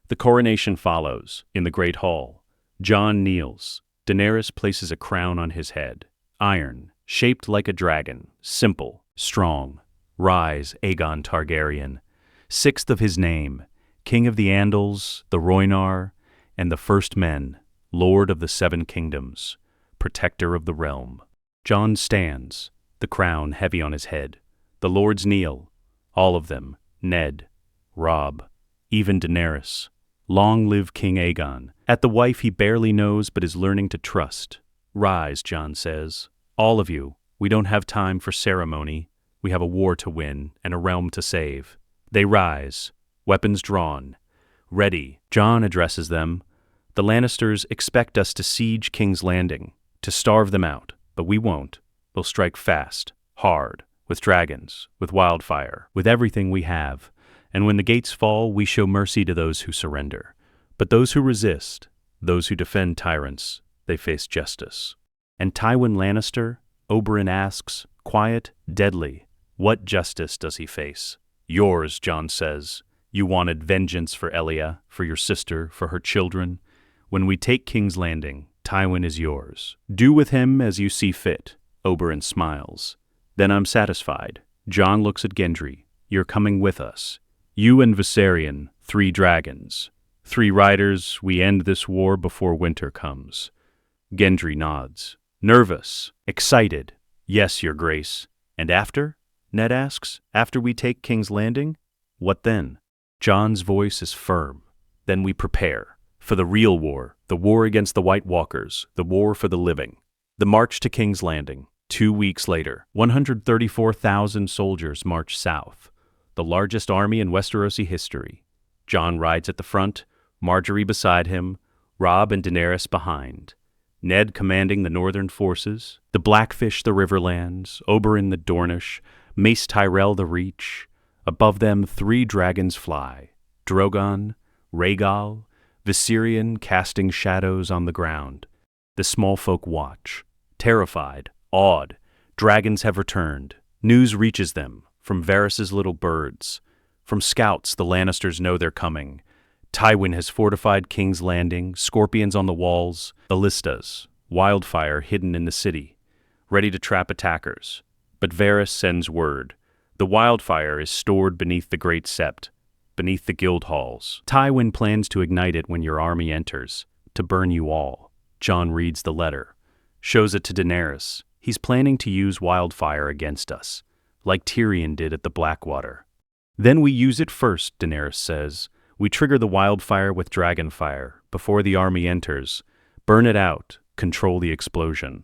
The coronation follows. In the great hall, Jon kneels. Daenerys places a crown on his head. Iron, shaped like a dragon, simple, strong. Rise, Aegon Targaryen. Sixth of his name, King of the Andals, the Rhoynar, and the First Men, Lord of the Seven Kingdoms, Protector of the Realm. Jon stands, the crown heavy on his head. The lords kneel, all of them, Ned, Robb, even Daenerys. Long live King Aegon. At the wife he barely knows but is learning to trust. Rise, Jon says. All of you, we don't have time for ceremony. We have a war to win and a realm to save. They rise, weapons drawn. Ready, Jon addresses them. The Lannisters expect us to siege King's Landing, to starve them out, but we won't. We'll strike fast, hard, with dragons, with wildfire, with everything we have. And when the gates fall, we show mercy to those who surrender. But those who resist, those who defend tyrants, they face justice. And Tywin Lannister, Oberyn asks, quiet, deadly, what justice does he face? Yours, Jon says. You wanted vengeance for Elia, for your sister, for her children. When we take King's Landing, Tywin is yours. Do with him as you see fit. Oberyn smiles. Then I'm satisfied. Jon looks at Gendry. You're coming with us. You and Viserion, 3 dragons. 3 riders, we end this war before winter comes. Gendry nods. Nervous, excited. Yes, your grace. And after? Ned asks. After we take King's Landing? What then? Jon's voice is firm. Then we prepare. For the real war, the war against the White Walkers, the war for the living. The march to King's Landing. 2 weeks later, 134,000 soldiers march south. The largest army in Westerosi history. Jon rides at the front, Marjorie beside him, Robb and Daenerys behind. Ned commanding the northern forces, the Blackfish the Riverlands, Oberyn the Dornish, Mace Tyrell the Reach. Above them 3 dragons fly, Drogon, Rhaegal, Viserion casting shadows on the ground. The small folk watch, terrified, awed. Dragons have returned. News reaches them. From Varys' little birds. From scouts, the Lannisters know they're coming. Tywin has fortified King's Landing, scorpions on the walls, ballistas, wildfire hidden in the city, ready to trap attackers. But Varys sends word. The wildfire is stored beneath the Great Sept, beneath the guild halls. Tywin plans to ignite it when your army enters, to burn you all. Jon reads the letter, shows it to Daenerys. He's planning to use wildfire against us, like Tyrion did at the Blackwater. Then we use it first, Daenerys says. We trigger the wildfire with dragonfire before the army enters, burn it out, control the explosion.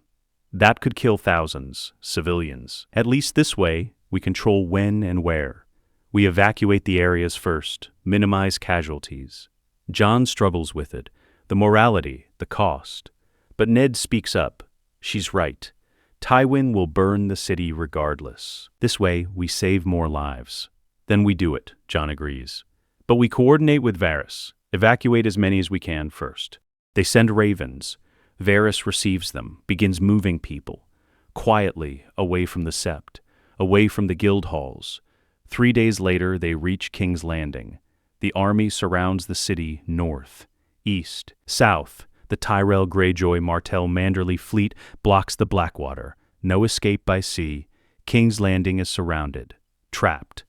That could kill thousands, civilians. At least this way, we control when and where. We evacuate the areas first, minimize casualties. Jon struggles with it, the morality, the cost. But Ned speaks up. She's right. Tywin will burn the city regardless. This way, we save more lives. Then we do it, Jon agrees. But we coordinate with Varys, evacuate as many as we can first. They send ravens. Varys receives them, begins moving people, quietly away from the Sept, away from the guild halls. 3 days later, they reach King's Landing. The army surrounds the city north, east, south. The Tyrell Greyjoy Martell Manderley fleet blocks the Blackwater. No escape by sea. King's Landing is surrounded. Trapped.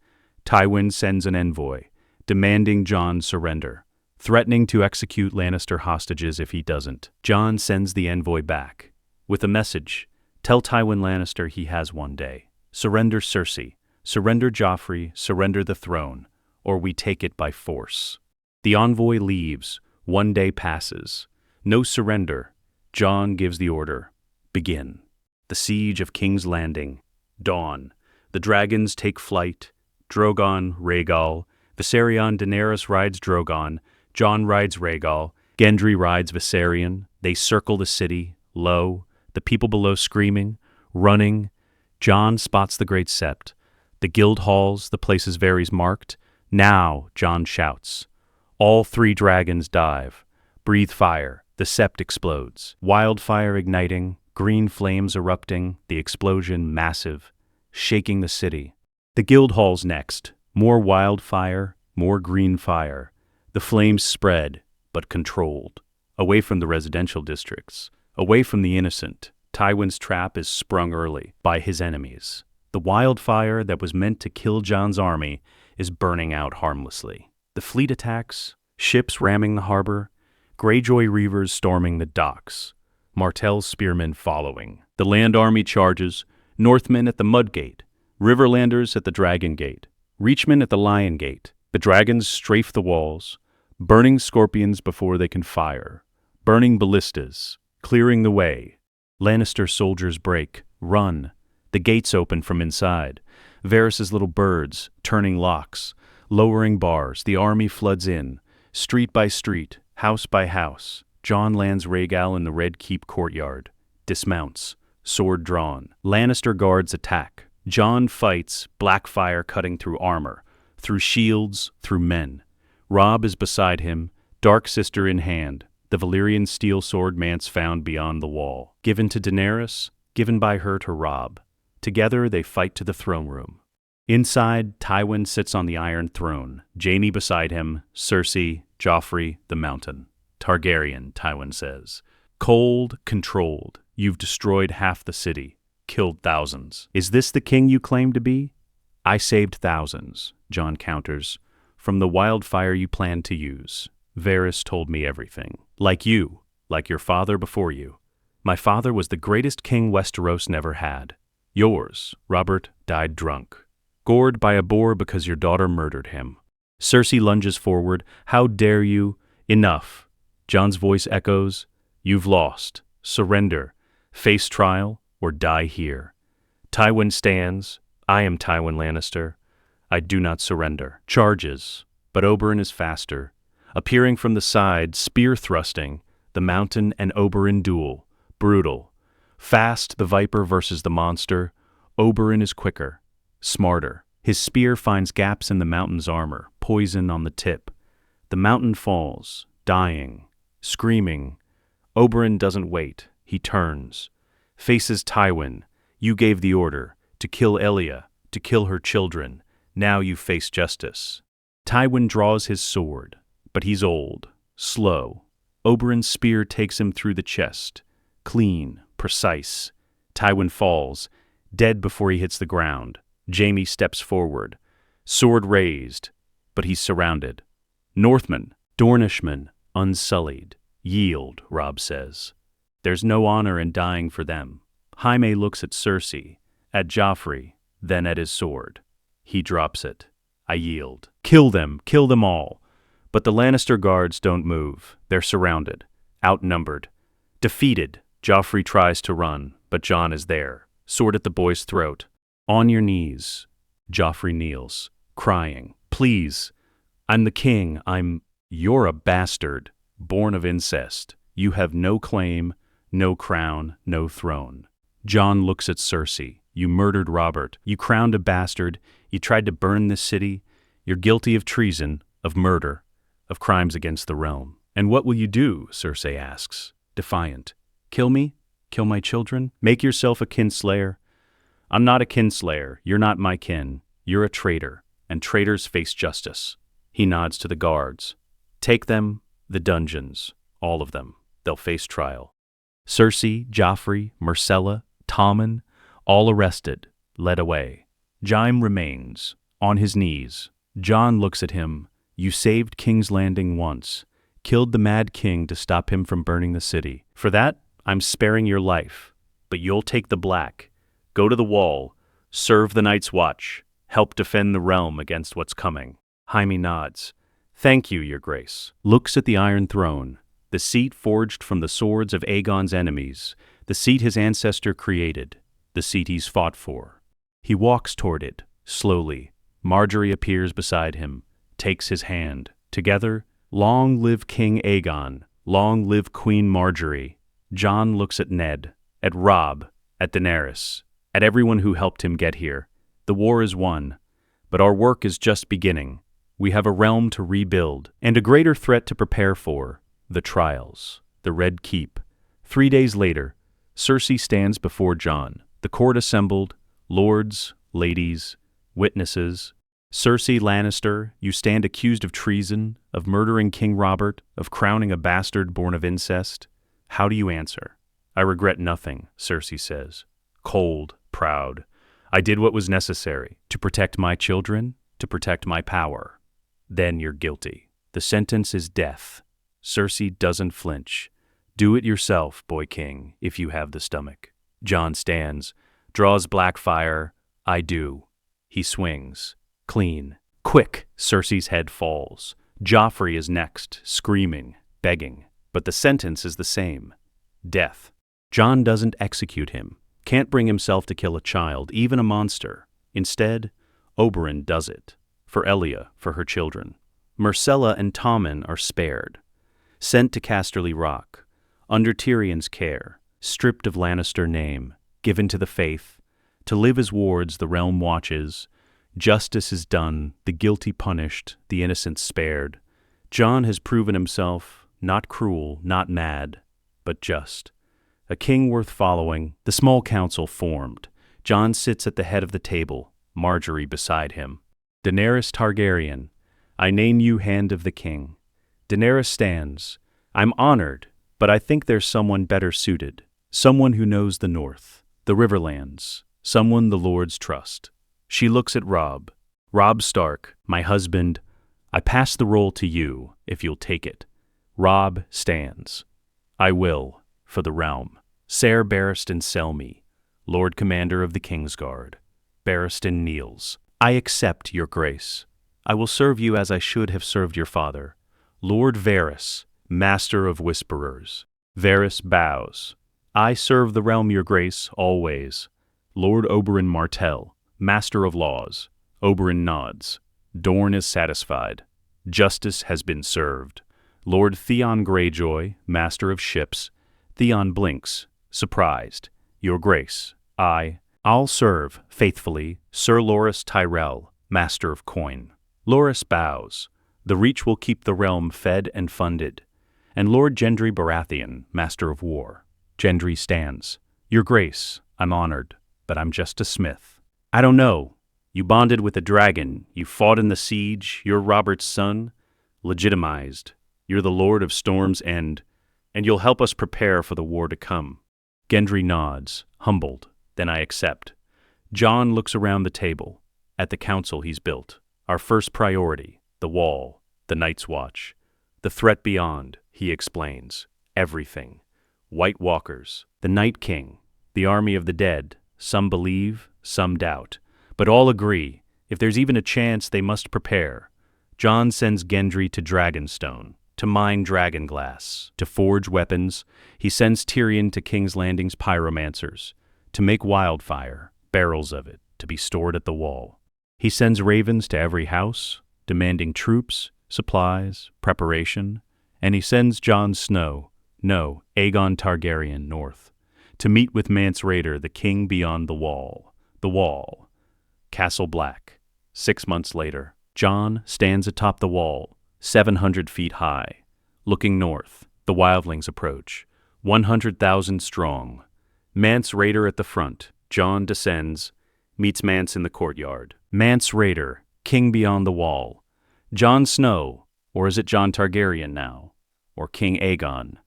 Tywin sends an envoy, demanding Jon's surrender, threatening to execute Lannister hostages if he doesn't. Jon sends the envoy back, with a message. Tell Tywin Lannister he has one day. Surrender Cersei. Surrender Joffrey. Surrender the throne. Or we take it by force. The envoy leaves. 1 day passes. No surrender. Jon gives the order. Begin. The siege of King's Landing. Dawn. The dragons take flight. Drogon, Rhaegal. Viserion, Daenerys rides Drogon. Jon rides Rhaegal. Gendry rides Viserion. They circle the city, low. The people below screaming, running. Jon spots the Great Sept. The guild halls, the places Varys marked. Now, Jon shouts. All 3 dragons dive. Breathe fire. The Sept explodes. Wildfire igniting. green flames erupting, the explosion massive, shaking the city. The Guildhall's next. More wildfire, more green fire. The flames spread, but controlled. Away from the residential districts, away from the innocent. Tywin's trap is sprung early by his enemies. The wildfire that was meant to kill Jon's army is burning out harmlessly. The fleet attacks, ships ramming the harbor, Greyjoy reavers storming the docks, Martell's spearmen following. The land army charges, Northmen at the Mud Gate, Riverlanders at the Dragon Gate, Reachmen at the Lion Gate. The dragons strafe the walls, burning scorpions before they can fire, burning ballistas, clearing the way. Lannister soldiers break, run. The gates open from inside. Varys' little birds, turning locks, lowering bars. The army floods in, street by street, house by house. Jon lands Rhaegal in the Red Keep courtyard, dismounts, sword drawn. Lannister guards attack. Jon fights, black fire cutting through armor, through shields, through men. Robb is beside him, dark sister in hand, the Valyrian steel sword Mance found beyond the wall. Given to Daenerys, given by her to Robb. Together they fight to the throne room. Inside, Tywin sits on the Iron Throne, Jaime beside him, Cersei, Joffrey, the Mountain. Targaryen, Tywin says. Cold, controlled. You've destroyed half the city, killed thousands. Is this the king you claim to be? I saved thousands, Jon counters, from the wildfire you planned to use. Varys told me everything. Like you, like your father before you. My father was the greatest king Westeros never had. Yours, Robert, died drunk, gored by a boar because your daughter murdered him. Cersei lunges forward. How dare you? Enough. Jon's voice echoes. You've lost. Surrender. Face trial or die here. Tywin stands. I am Tywin Lannister. I do not surrender. Charges, but Oberyn is faster. Appearing from the side, spear thrusting, the Mountain and Oberyn duel. Brutal. Fast, the Viper versus the monster. Oberyn is quicker, smarter. His spear finds gaps in the Mountain's armor, poison on the tip. The Mountain falls, dying, screaming. Oberyn doesn't wait. He turns. Faces Tywin. You gave the order to kill Elia, to kill her children. Now you face justice. Tywin draws his sword, but he's old, slow. Oberyn's spear takes him through the chest. Clean, precise. Tywin falls, dead before he hits the ground. Jaime steps forward, sword raised, but he's surrounded. Northmen, Dornishmen, unsullied. Yield, Robb says. There's no honor in dying for them. Jaime looks at Cersei, at Joffrey, then at his sword. He drops it. I yield. Kill them all. But the Lannister guards don't move. They're surrounded, outnumbered. Defeated, Joffrey tries to run, but Jon is there, sword at the boy's throat. On your knees, Joffrey kneels, crying. Please, I'm the king. You're a bastard, born of incest. You have no claim, no crown, no throne. Jon looks at Cersei. You murdered Robert. You crowned a bastard. You tried to burn this city. You're guilty of treason, of murder, of crimes against the realm. And what will you do? Cersei asks, defiant. Kill me? Kill my children? Make yourself a kinslayer? I'm not a kinslayer. You're not my kin. You're a traitor, and traitors face justice. He nods to the guards. Take them, the dungeons, all of them. They'll face trial. Cersei, Joffrey, Myrcella, Tommen, all arrested, led away. Jaime remains, on his knees. Jon looks at him. You saved King's Landing once, killed the Mad King to stop him from burning the city. For that, I'm sparing your life, but you'll take the black. Go to the wall, serve the Night's Watch, help defend the realm against what's coming. Jaime nods. Thank you, Your Grace. Looks at the Iron Throne, the seat forged from the swords of Aegon's enemies, the seat his ancestor created, the seat he's fought for. He walks toward it, slowly. Margaery appears beside him, takes his hand. Together, long live King Aegon, long live Queen Margaery. Jon looks at Ned, at Robb, at Daenerys, at everyone who helped him get here. The war is won, but our work is just beginning. We have a realm to rebuild, and a greater threat to prepare for, the trials, the Red Keep. 3 days later, Cersei stands before Jon. The court assembled, lords, ladies, witnesses. Cersei Lannister, you stand accused of treason, of murdering King Robert, of crowning a bastard born of incest. How do you answer? I regret nothing, Cersei says. Cold, proud. I did what was necessary to protect my children, to protect my power. Then you're guilty. The sentence is death. Cersei doesn't flinch. Do it yourself, boy king, if you have the stomach. Jon stands, draws black fire. I do. He swings. Clean. Quick! Cersei's head falls. Joffrey is next, screaming, begging. But the sentence is the same. Death. Jon doesn't execute him. Can't bring himself to kill a child, even a monster. Instead, Oberyn does it. For Elia, for her children. Myrcella and Tommen are spared. Sent to Casterly Rock. Under Tyrion's care. Stripped of Lannister name. Given to the faith. To live as wards the realm watches. Justice is done, the guilty punished, the innocent spared. Jon has proven himself, not cruel, not mad, but just. A king worth following, the small council formed. Jon sits at the head of the table, Marjorie beside him. Daenerys Targaryen, I name you Hand of the King. Daenerys stands. I'm honored, but I think there's someone better suited. Someone who knows the North, the Riverlands, someone the lords trust. She looks at Robb. Robb Stark, my husband, I pass the role to you, if you'll take it. Robb stands. I will, for the realm. Ser Barristan Selmy, Lord Commander of the Kingsguard. Barristan kneels. I accept your grace. I will serve you as I should have served your father. Lord Varys, Master of Whisperers. Varys bows. I serve the realm, your grace, always. Lord Oberyn Martell, Master of Laws. Oberyn nods. Dorne is satisfied. Justice has been served. Lord Theon Greyjoy, Master of Ships. Theon blinks, surprised. Your Grace, I'll serve, faithfully, Sir Loras Tyrell, Master of Coin. Loras bows. The Reach will keep the realm fed and funded. And Lord Gendry Baratheon, Master of War. Gendry stands. Your Grace, I'm honored, but I'm just a smith. I don't know. You bonded with a dragon. You fought in the siege. You're Robert's son. Legitimized. You're the Lord of Storm's End. And you'll help us prepare for the war to come. Gendry nods, humbled. Then I accept. Jon looks around the table. At the council he's built. Our first priority. The wall. The Night's Watch. The threat beyond, he explains. Everything. White Walkers. The Night King. The army of the dead. Some believe, some doubt. But all agree, if there's even a chance, they must prepare. Jon sends Gendry to Dragonstone, to mine dragonglass, to forge weapons. He sends Tyrion to King's Landing's pyromancers, to make wildfire, barrels of it, to be stored at the wall. He sends ravens to every house, demanding troops, supplies, preparation. And he sends Jon Snow, no, Aegon Targaryen, north, to meet with Mance Rayder, the king beyond the wall. The wall. Castle Black. 6 months later, Jon stands atop the wall, 700 feet high. Looking north, the wildlings approach, 100,000 strong. Mance Rayder at the front. Jon descends, meets Mance in the courtyard. Mance Rayder, king beyond the wall. Jon Snow, or is it Jon Targaryen now? Or King Aegon?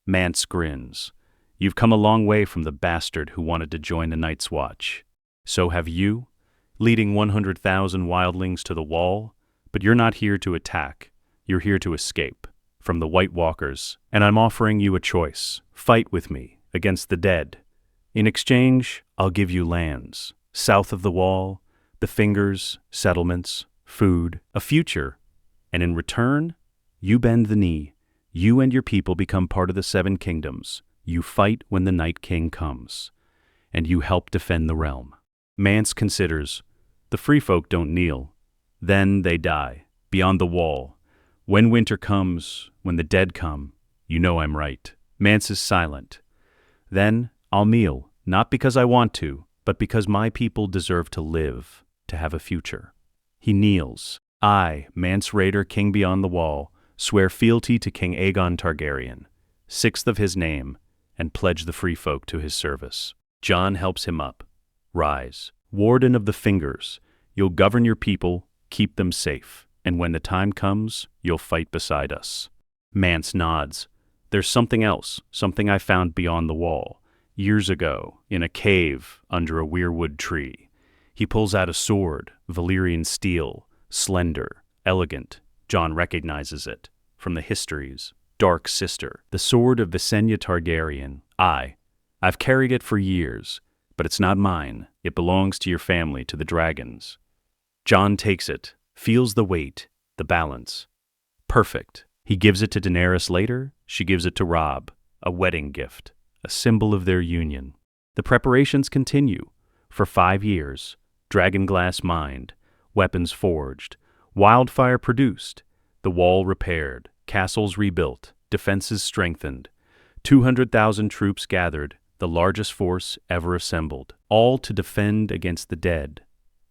Mance grins. You've come a long way from the bastard who wanted to join the Night's Watch. So have you, leading 100,000 wildlings to the wall, but you're not here to attack. You're here to escape from the White Walkers, and I'm offering you a choice. Fight with me against the dead. In exchange, I'll give you lands, south of the wall, the Fingers, settlements, food, a future, and in return, you bend the knee. You and your people become part of the Seven Kingdoms. You fight when the Night King comes, and you help defend the realm. Mance considers, the free folk don't kneel. Then they die, beyond the wall. When winter comes, when the dead come, you know I'm right. Mance is silent. Then I'll kneel, not because I want to, but because my people deserve to live, to have a future. He kneels. I, Mance Rayder, king beyond the wall, swear fealty to King Aegon Targaryen, 6th of his name, and pledge the free folk to his service. Jon helps him up. Rise, Warden of the Fingers. You'll govern your people, keep them safe, and when the time comes, you'll fight beside us. Mance nods. There's something else, something I found beyond the wall, years ago, in a cave under a weirwood tree. He pulls out a sword, Valyrian steel, slender, elegant. Jon recognizes it from the histories. Dark Sister, the sword of Visenya Targaryen. I've carried it for years, but it's not mine. It belongs to your family, to the dragons. Jon takes it, feels the weight, the balance. Perfect. He gives it to Daenerys later. She gives it to Robb, a wedding gift, a symbol of their union. The preparations continue. For 5 years, dragonglass mined, weapons forged, wildfire produced, the wall repaired, castles rebuilt, defenses strengthened. 200,000 troops gathered, the largest force ever assembled, all to defend against the dead.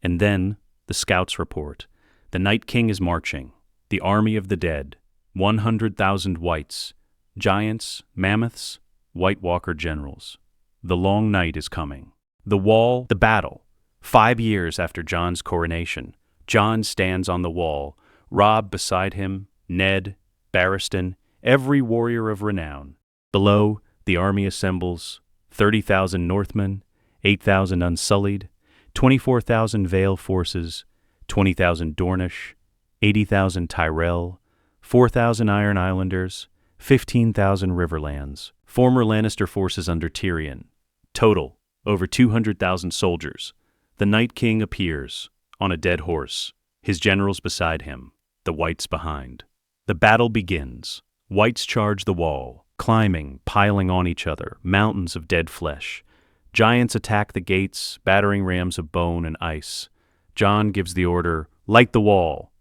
And then, the scouts report. The Night King is marching. The army of the dead. 100,000 whites. Giants, mammoths, White Walker generals. The long night is coming. The wall, the battle. 5 years after Jon's coronation, Jon stands on the wall, Robb beside him, Ned, Barristan, every warrior of renown. Below, the army assembles, 30,000 Northmen, 8,000 Unsullied, 24,000 Vale forces, 20,000 Dornish, 80,000 Tyrell, 4,000 Iron Islanders, 15,000 Riverlands, former Lannister forces under Tyrion. Total, over 200,000 soldiers. The Night King appears, on a dead horse, his generals beside him, the whites behind. The battle begins. Whites charge the wall, climbing, piling on each other, mountains of dead flesh. Giants attack the gates, battering rams of bone and ice. Jon gives the order, light the wall.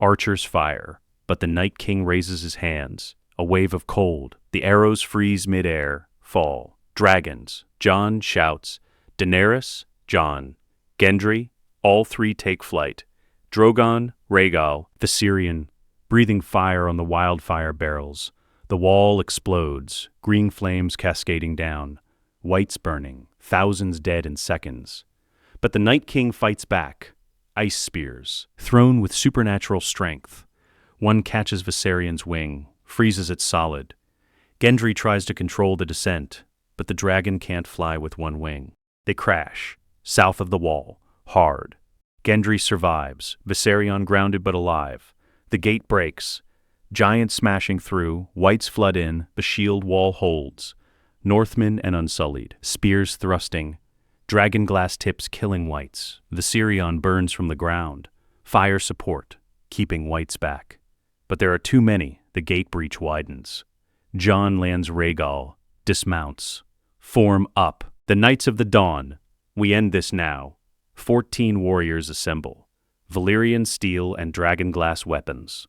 Archers fire, but the Night King raises his hands. A wave of cold. The arrows freeze mid-air, fall. Dragons. Jon shouts. Daenerys, Jon. Gendry, all three take flight. Drogon, Rhaegal, Viserion, breathing fire on the wildfire barrels. The wall explodes, green flames cascading down. Whites burning, thousands dead in seconds. But the Night King fights back. Ice spears, thrown with supernatural strength. One catches Viserion's wing, freezes it solid. Gendry tries to control the descent, but the dragon can't fly with one wing. They crash, south of the wall, hard. Gendry survives, Viserion grounded but alive. The gate breaks. Giants smashing through, whites flood in, the shield wall holds. Northmen and Unsullied, spears thrusting. Dragonglass tips killing whites. Viserion burns from the ground. Fire support, keeping whites back. But there are too many, the gate breach widens. Jon lands Rhaegal, dismounts. Form up. The Knights of the Dawn. We end this now. 14 warriors assemble. Valyrian steel and dragonglass weapons.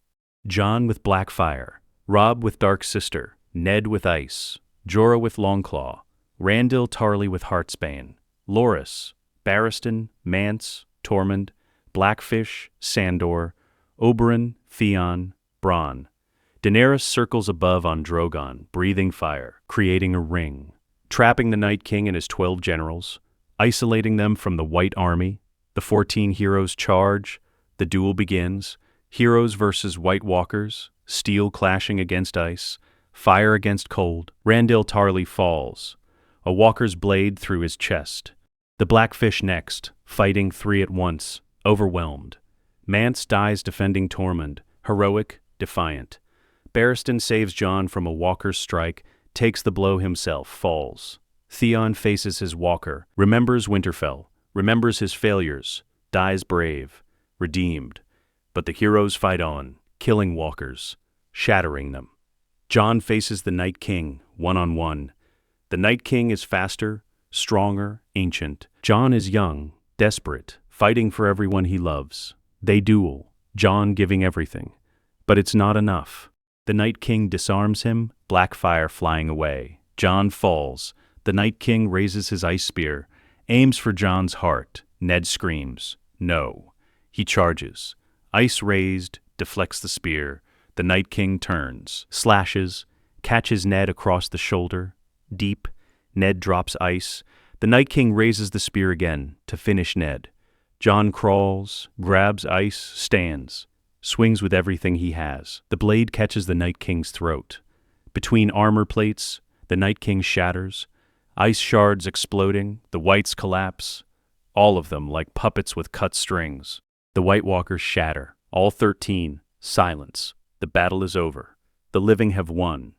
Jon with black fire. Robb with Dark Sister. Ned with ice. Jorah with Longclaw. Randall Tarly with Heartsbane. Loras. Barristan. Mance. Tormund. Blackfish. Sandor. Oberyn. Theon. Bronn. Daenerys circles above on Drogon, breathing fire, creating a ring, trapping the Night King and his 12 generals, isolating them from the White Army. The 14 heroes charge. The duel begins. Heroes versus White Walkers, steel clashing against ice, fire against cold. Randall Tarly falls, a walker's blade through his chest. The Blackfish next, fighting 3 at once, overwhelmed. Mance dies defending Tormund, heroic, defiant. Barristan saves Jon from a walker's strike, takes the blow himself, falls. Theon faces his walker, remembers Winterfell, remembers his failures, dies brave, redeemed. But the heroes fight on, killing walkers, shattering them. Jon faces the Night King, one-on-one. The Night King is faster, stronger, ancient. Jon is young, desperate, fighting for everyone he loves. They duel, Jon giving everything. But it's not enough. The Night King disarms him, black fire flying away. Jon falls. The Night King raises his ice spear, aims for Jon's heart. Ned screams, no. He charges. Ice raised, deflects the spear. The Night King turns, slashes, catches Ned across the shoulder. deep. Ned drops ice. The Night King raises the spear again to finish Ned. Jon crawls, grabs ice, stands, swings with everything he has. The blade catches the Night King's throat. Between armor plates, the Night King shatters. Ice shards exploding, the whites collapse. All of them like puppets with cut strings. The White Walkers shatter. All 13. Silence. The battle is over. The living have won.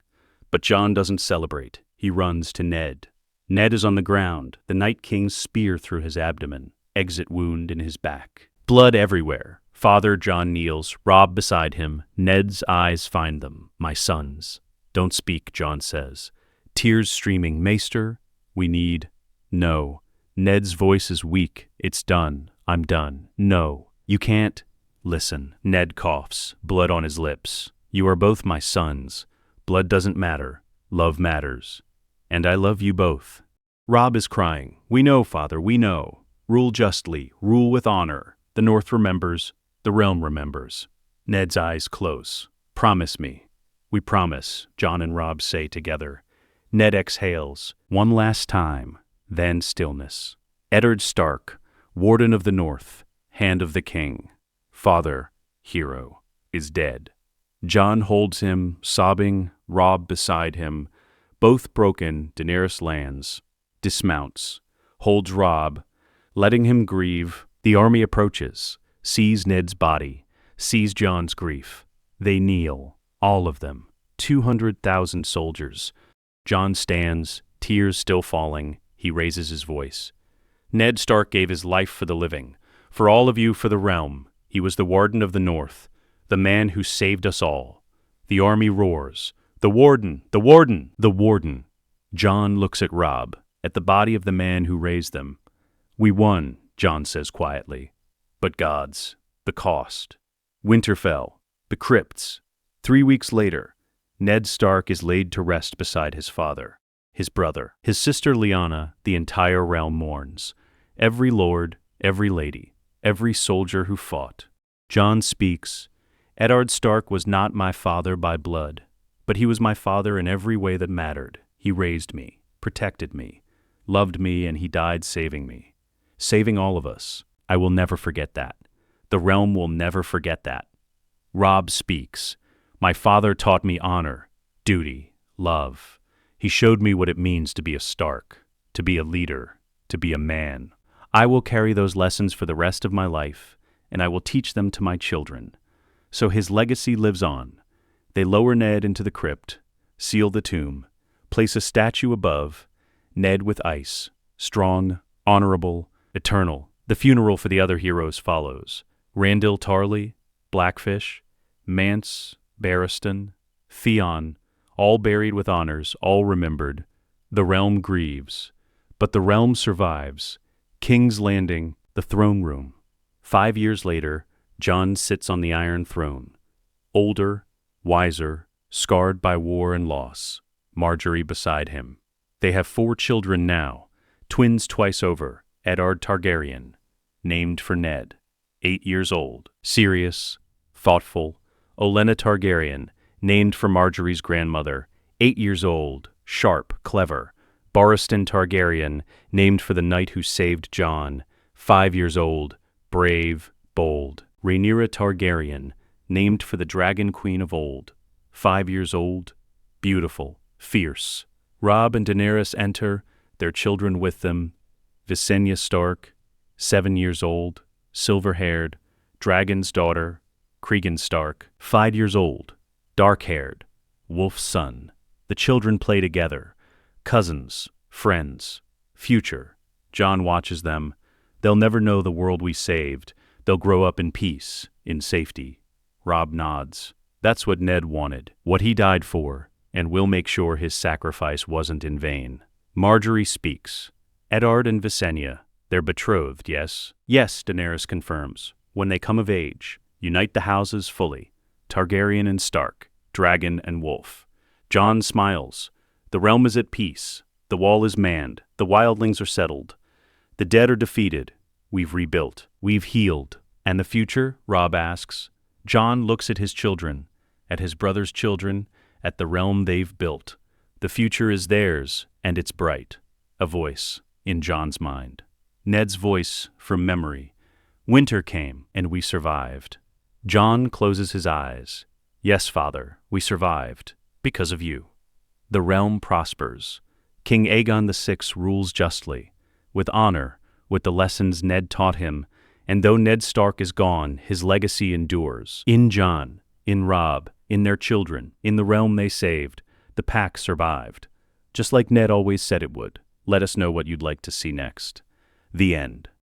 But Jon doesn't celebrate. He runs to Ned. Ned is on the ground, the Night King's spear through his abdomen, exit wound in his back. Blood everywhere. Father Jon kneels, Robb beside him. Ned's eyes find them. My sons. Don't speak, Jon says. Tears streaming. Maester, we need. No. Ned's voice is weak. It's done. I'm done. No. You can't. Listen. Ned coughs, blood on his lips. You are both my sons. Blood doesn't matter. Love matters. And I love you both. Robb is crying. We know, Father, we know. Rule justly. Rule with honor. The North remembers. The realm remembers. Ned's eyes close. Promise me. We promise, Jon and Robb say together. Ned exhales. One last time. Then stillness. Eddard Stark, Warden of the North, Hand of the King, Father, hero, is dead. Jon holds him, sobbing, Robb beside him. Both broken, Daenerys lands, dismounts, holds Robb, letting him grieve. The army approaches, sees Ned's body, sees Jon's grief. They kneel, all of them, 200,000 soldiers. Jon stands, tears still falling. He raises his voice. Ned Stark gave his life for the living, for all of you, for the realm. He was the Warden of the North, the man who saved us all. The army roars. The Warden! The Warden! The Warden! Jon looks at Robb, at the body of the man who raised them. We won, Jon says quietly. But gods, the cost. Winterfell, the crypts. 3 weeks later, Ned Stark is laid to rest beside his father, his brother, his sister Lyanna. The entire realm mourns. Every lord, every lady, every soldier who fought. Jon speaks. Eddard Stark was not my father by blood, but he was my father in every way that mattered. He raised me, protected me, loved me, and he died saving me. Saving all of us. I will never forget that. The realm will never forget that. Robb speaks. My father taught me honor, duty, love. He showed me what it means to be a Stark, to be a leader, to be a man. I will carry those lessons for the rest of my life, and I will teach them to my children. So his legacy lives on. They lower Ned into the crypt, seal the tomb, place a statue above, Ned with ice, strong, honorable, eternal. The funeral for the other heroes follows. Randall Tarly, Blackfish, Mance, Barristan, Theon, all buried with honors, all remembered. The realm grieves, but the realm survives. King's Landing, the throne room. 5 years later, Jon sits on the Iron Throne. Older, wiser, scarred by war and loss. Marjorie beside him. They have 4 children now, twins twice over. Eddard Targaryen, named for Ned, 8 years old. Serious, thoughtful. Olenna Targaryen, named for Marjorie's grandmother, 8 years old. Sharp, clever. Barristan Targaryen, named for the knight who saved Jon, 5 years old. Brave, bold. Rhaenyra Targaryen, named for the dragon queen of old, 5 years old. Beautiful, fierce. Robb and Daenerys enter, their children with them. Visenya Stark, 7 years old, silver-haired. Dragon's daughter, Cregan Stark, 5 years old, dark-haired. Wolf's son. The children play together. Cousins, friends, future. Jon watches them. They'll never know the world we saved. They'll grow up in peace, in safety. Robb nods. That's what Ned wanted, what he died for, and we'll make sure his sacrifice wasn't in vain. Marjorie speaks. Eddard and Visenya, they're betrothed, yes? Yes, Daenerys confirms. When they come of age, unite the houses fully. Targaryen and Stark, dragon and wolf. Jon smiles. The realm is at peace. The wall is manned. The wildlings are settled. The dead are defeated. We've rebuilt. We've healed. And the future? Robb asks. Jon looks at his children, at his brother's children, at the realm they've built. The future is theirs, And it's bright, a voice in Jon's mind. Ned's voice from memory. Winter came, and we survived. Jon closes his eyes. Yes, Father, we survived, because of you. The realm prospers. King Aegon VI rules justly, with honor, with the lessons Ned taught him, and though Ned Stark is gone, his legacy endures. In Jon, in Robb, in their children, in the realm they saved, the pack survived. Just like Ned always said it would. Let us know what you'd like to see next. The end.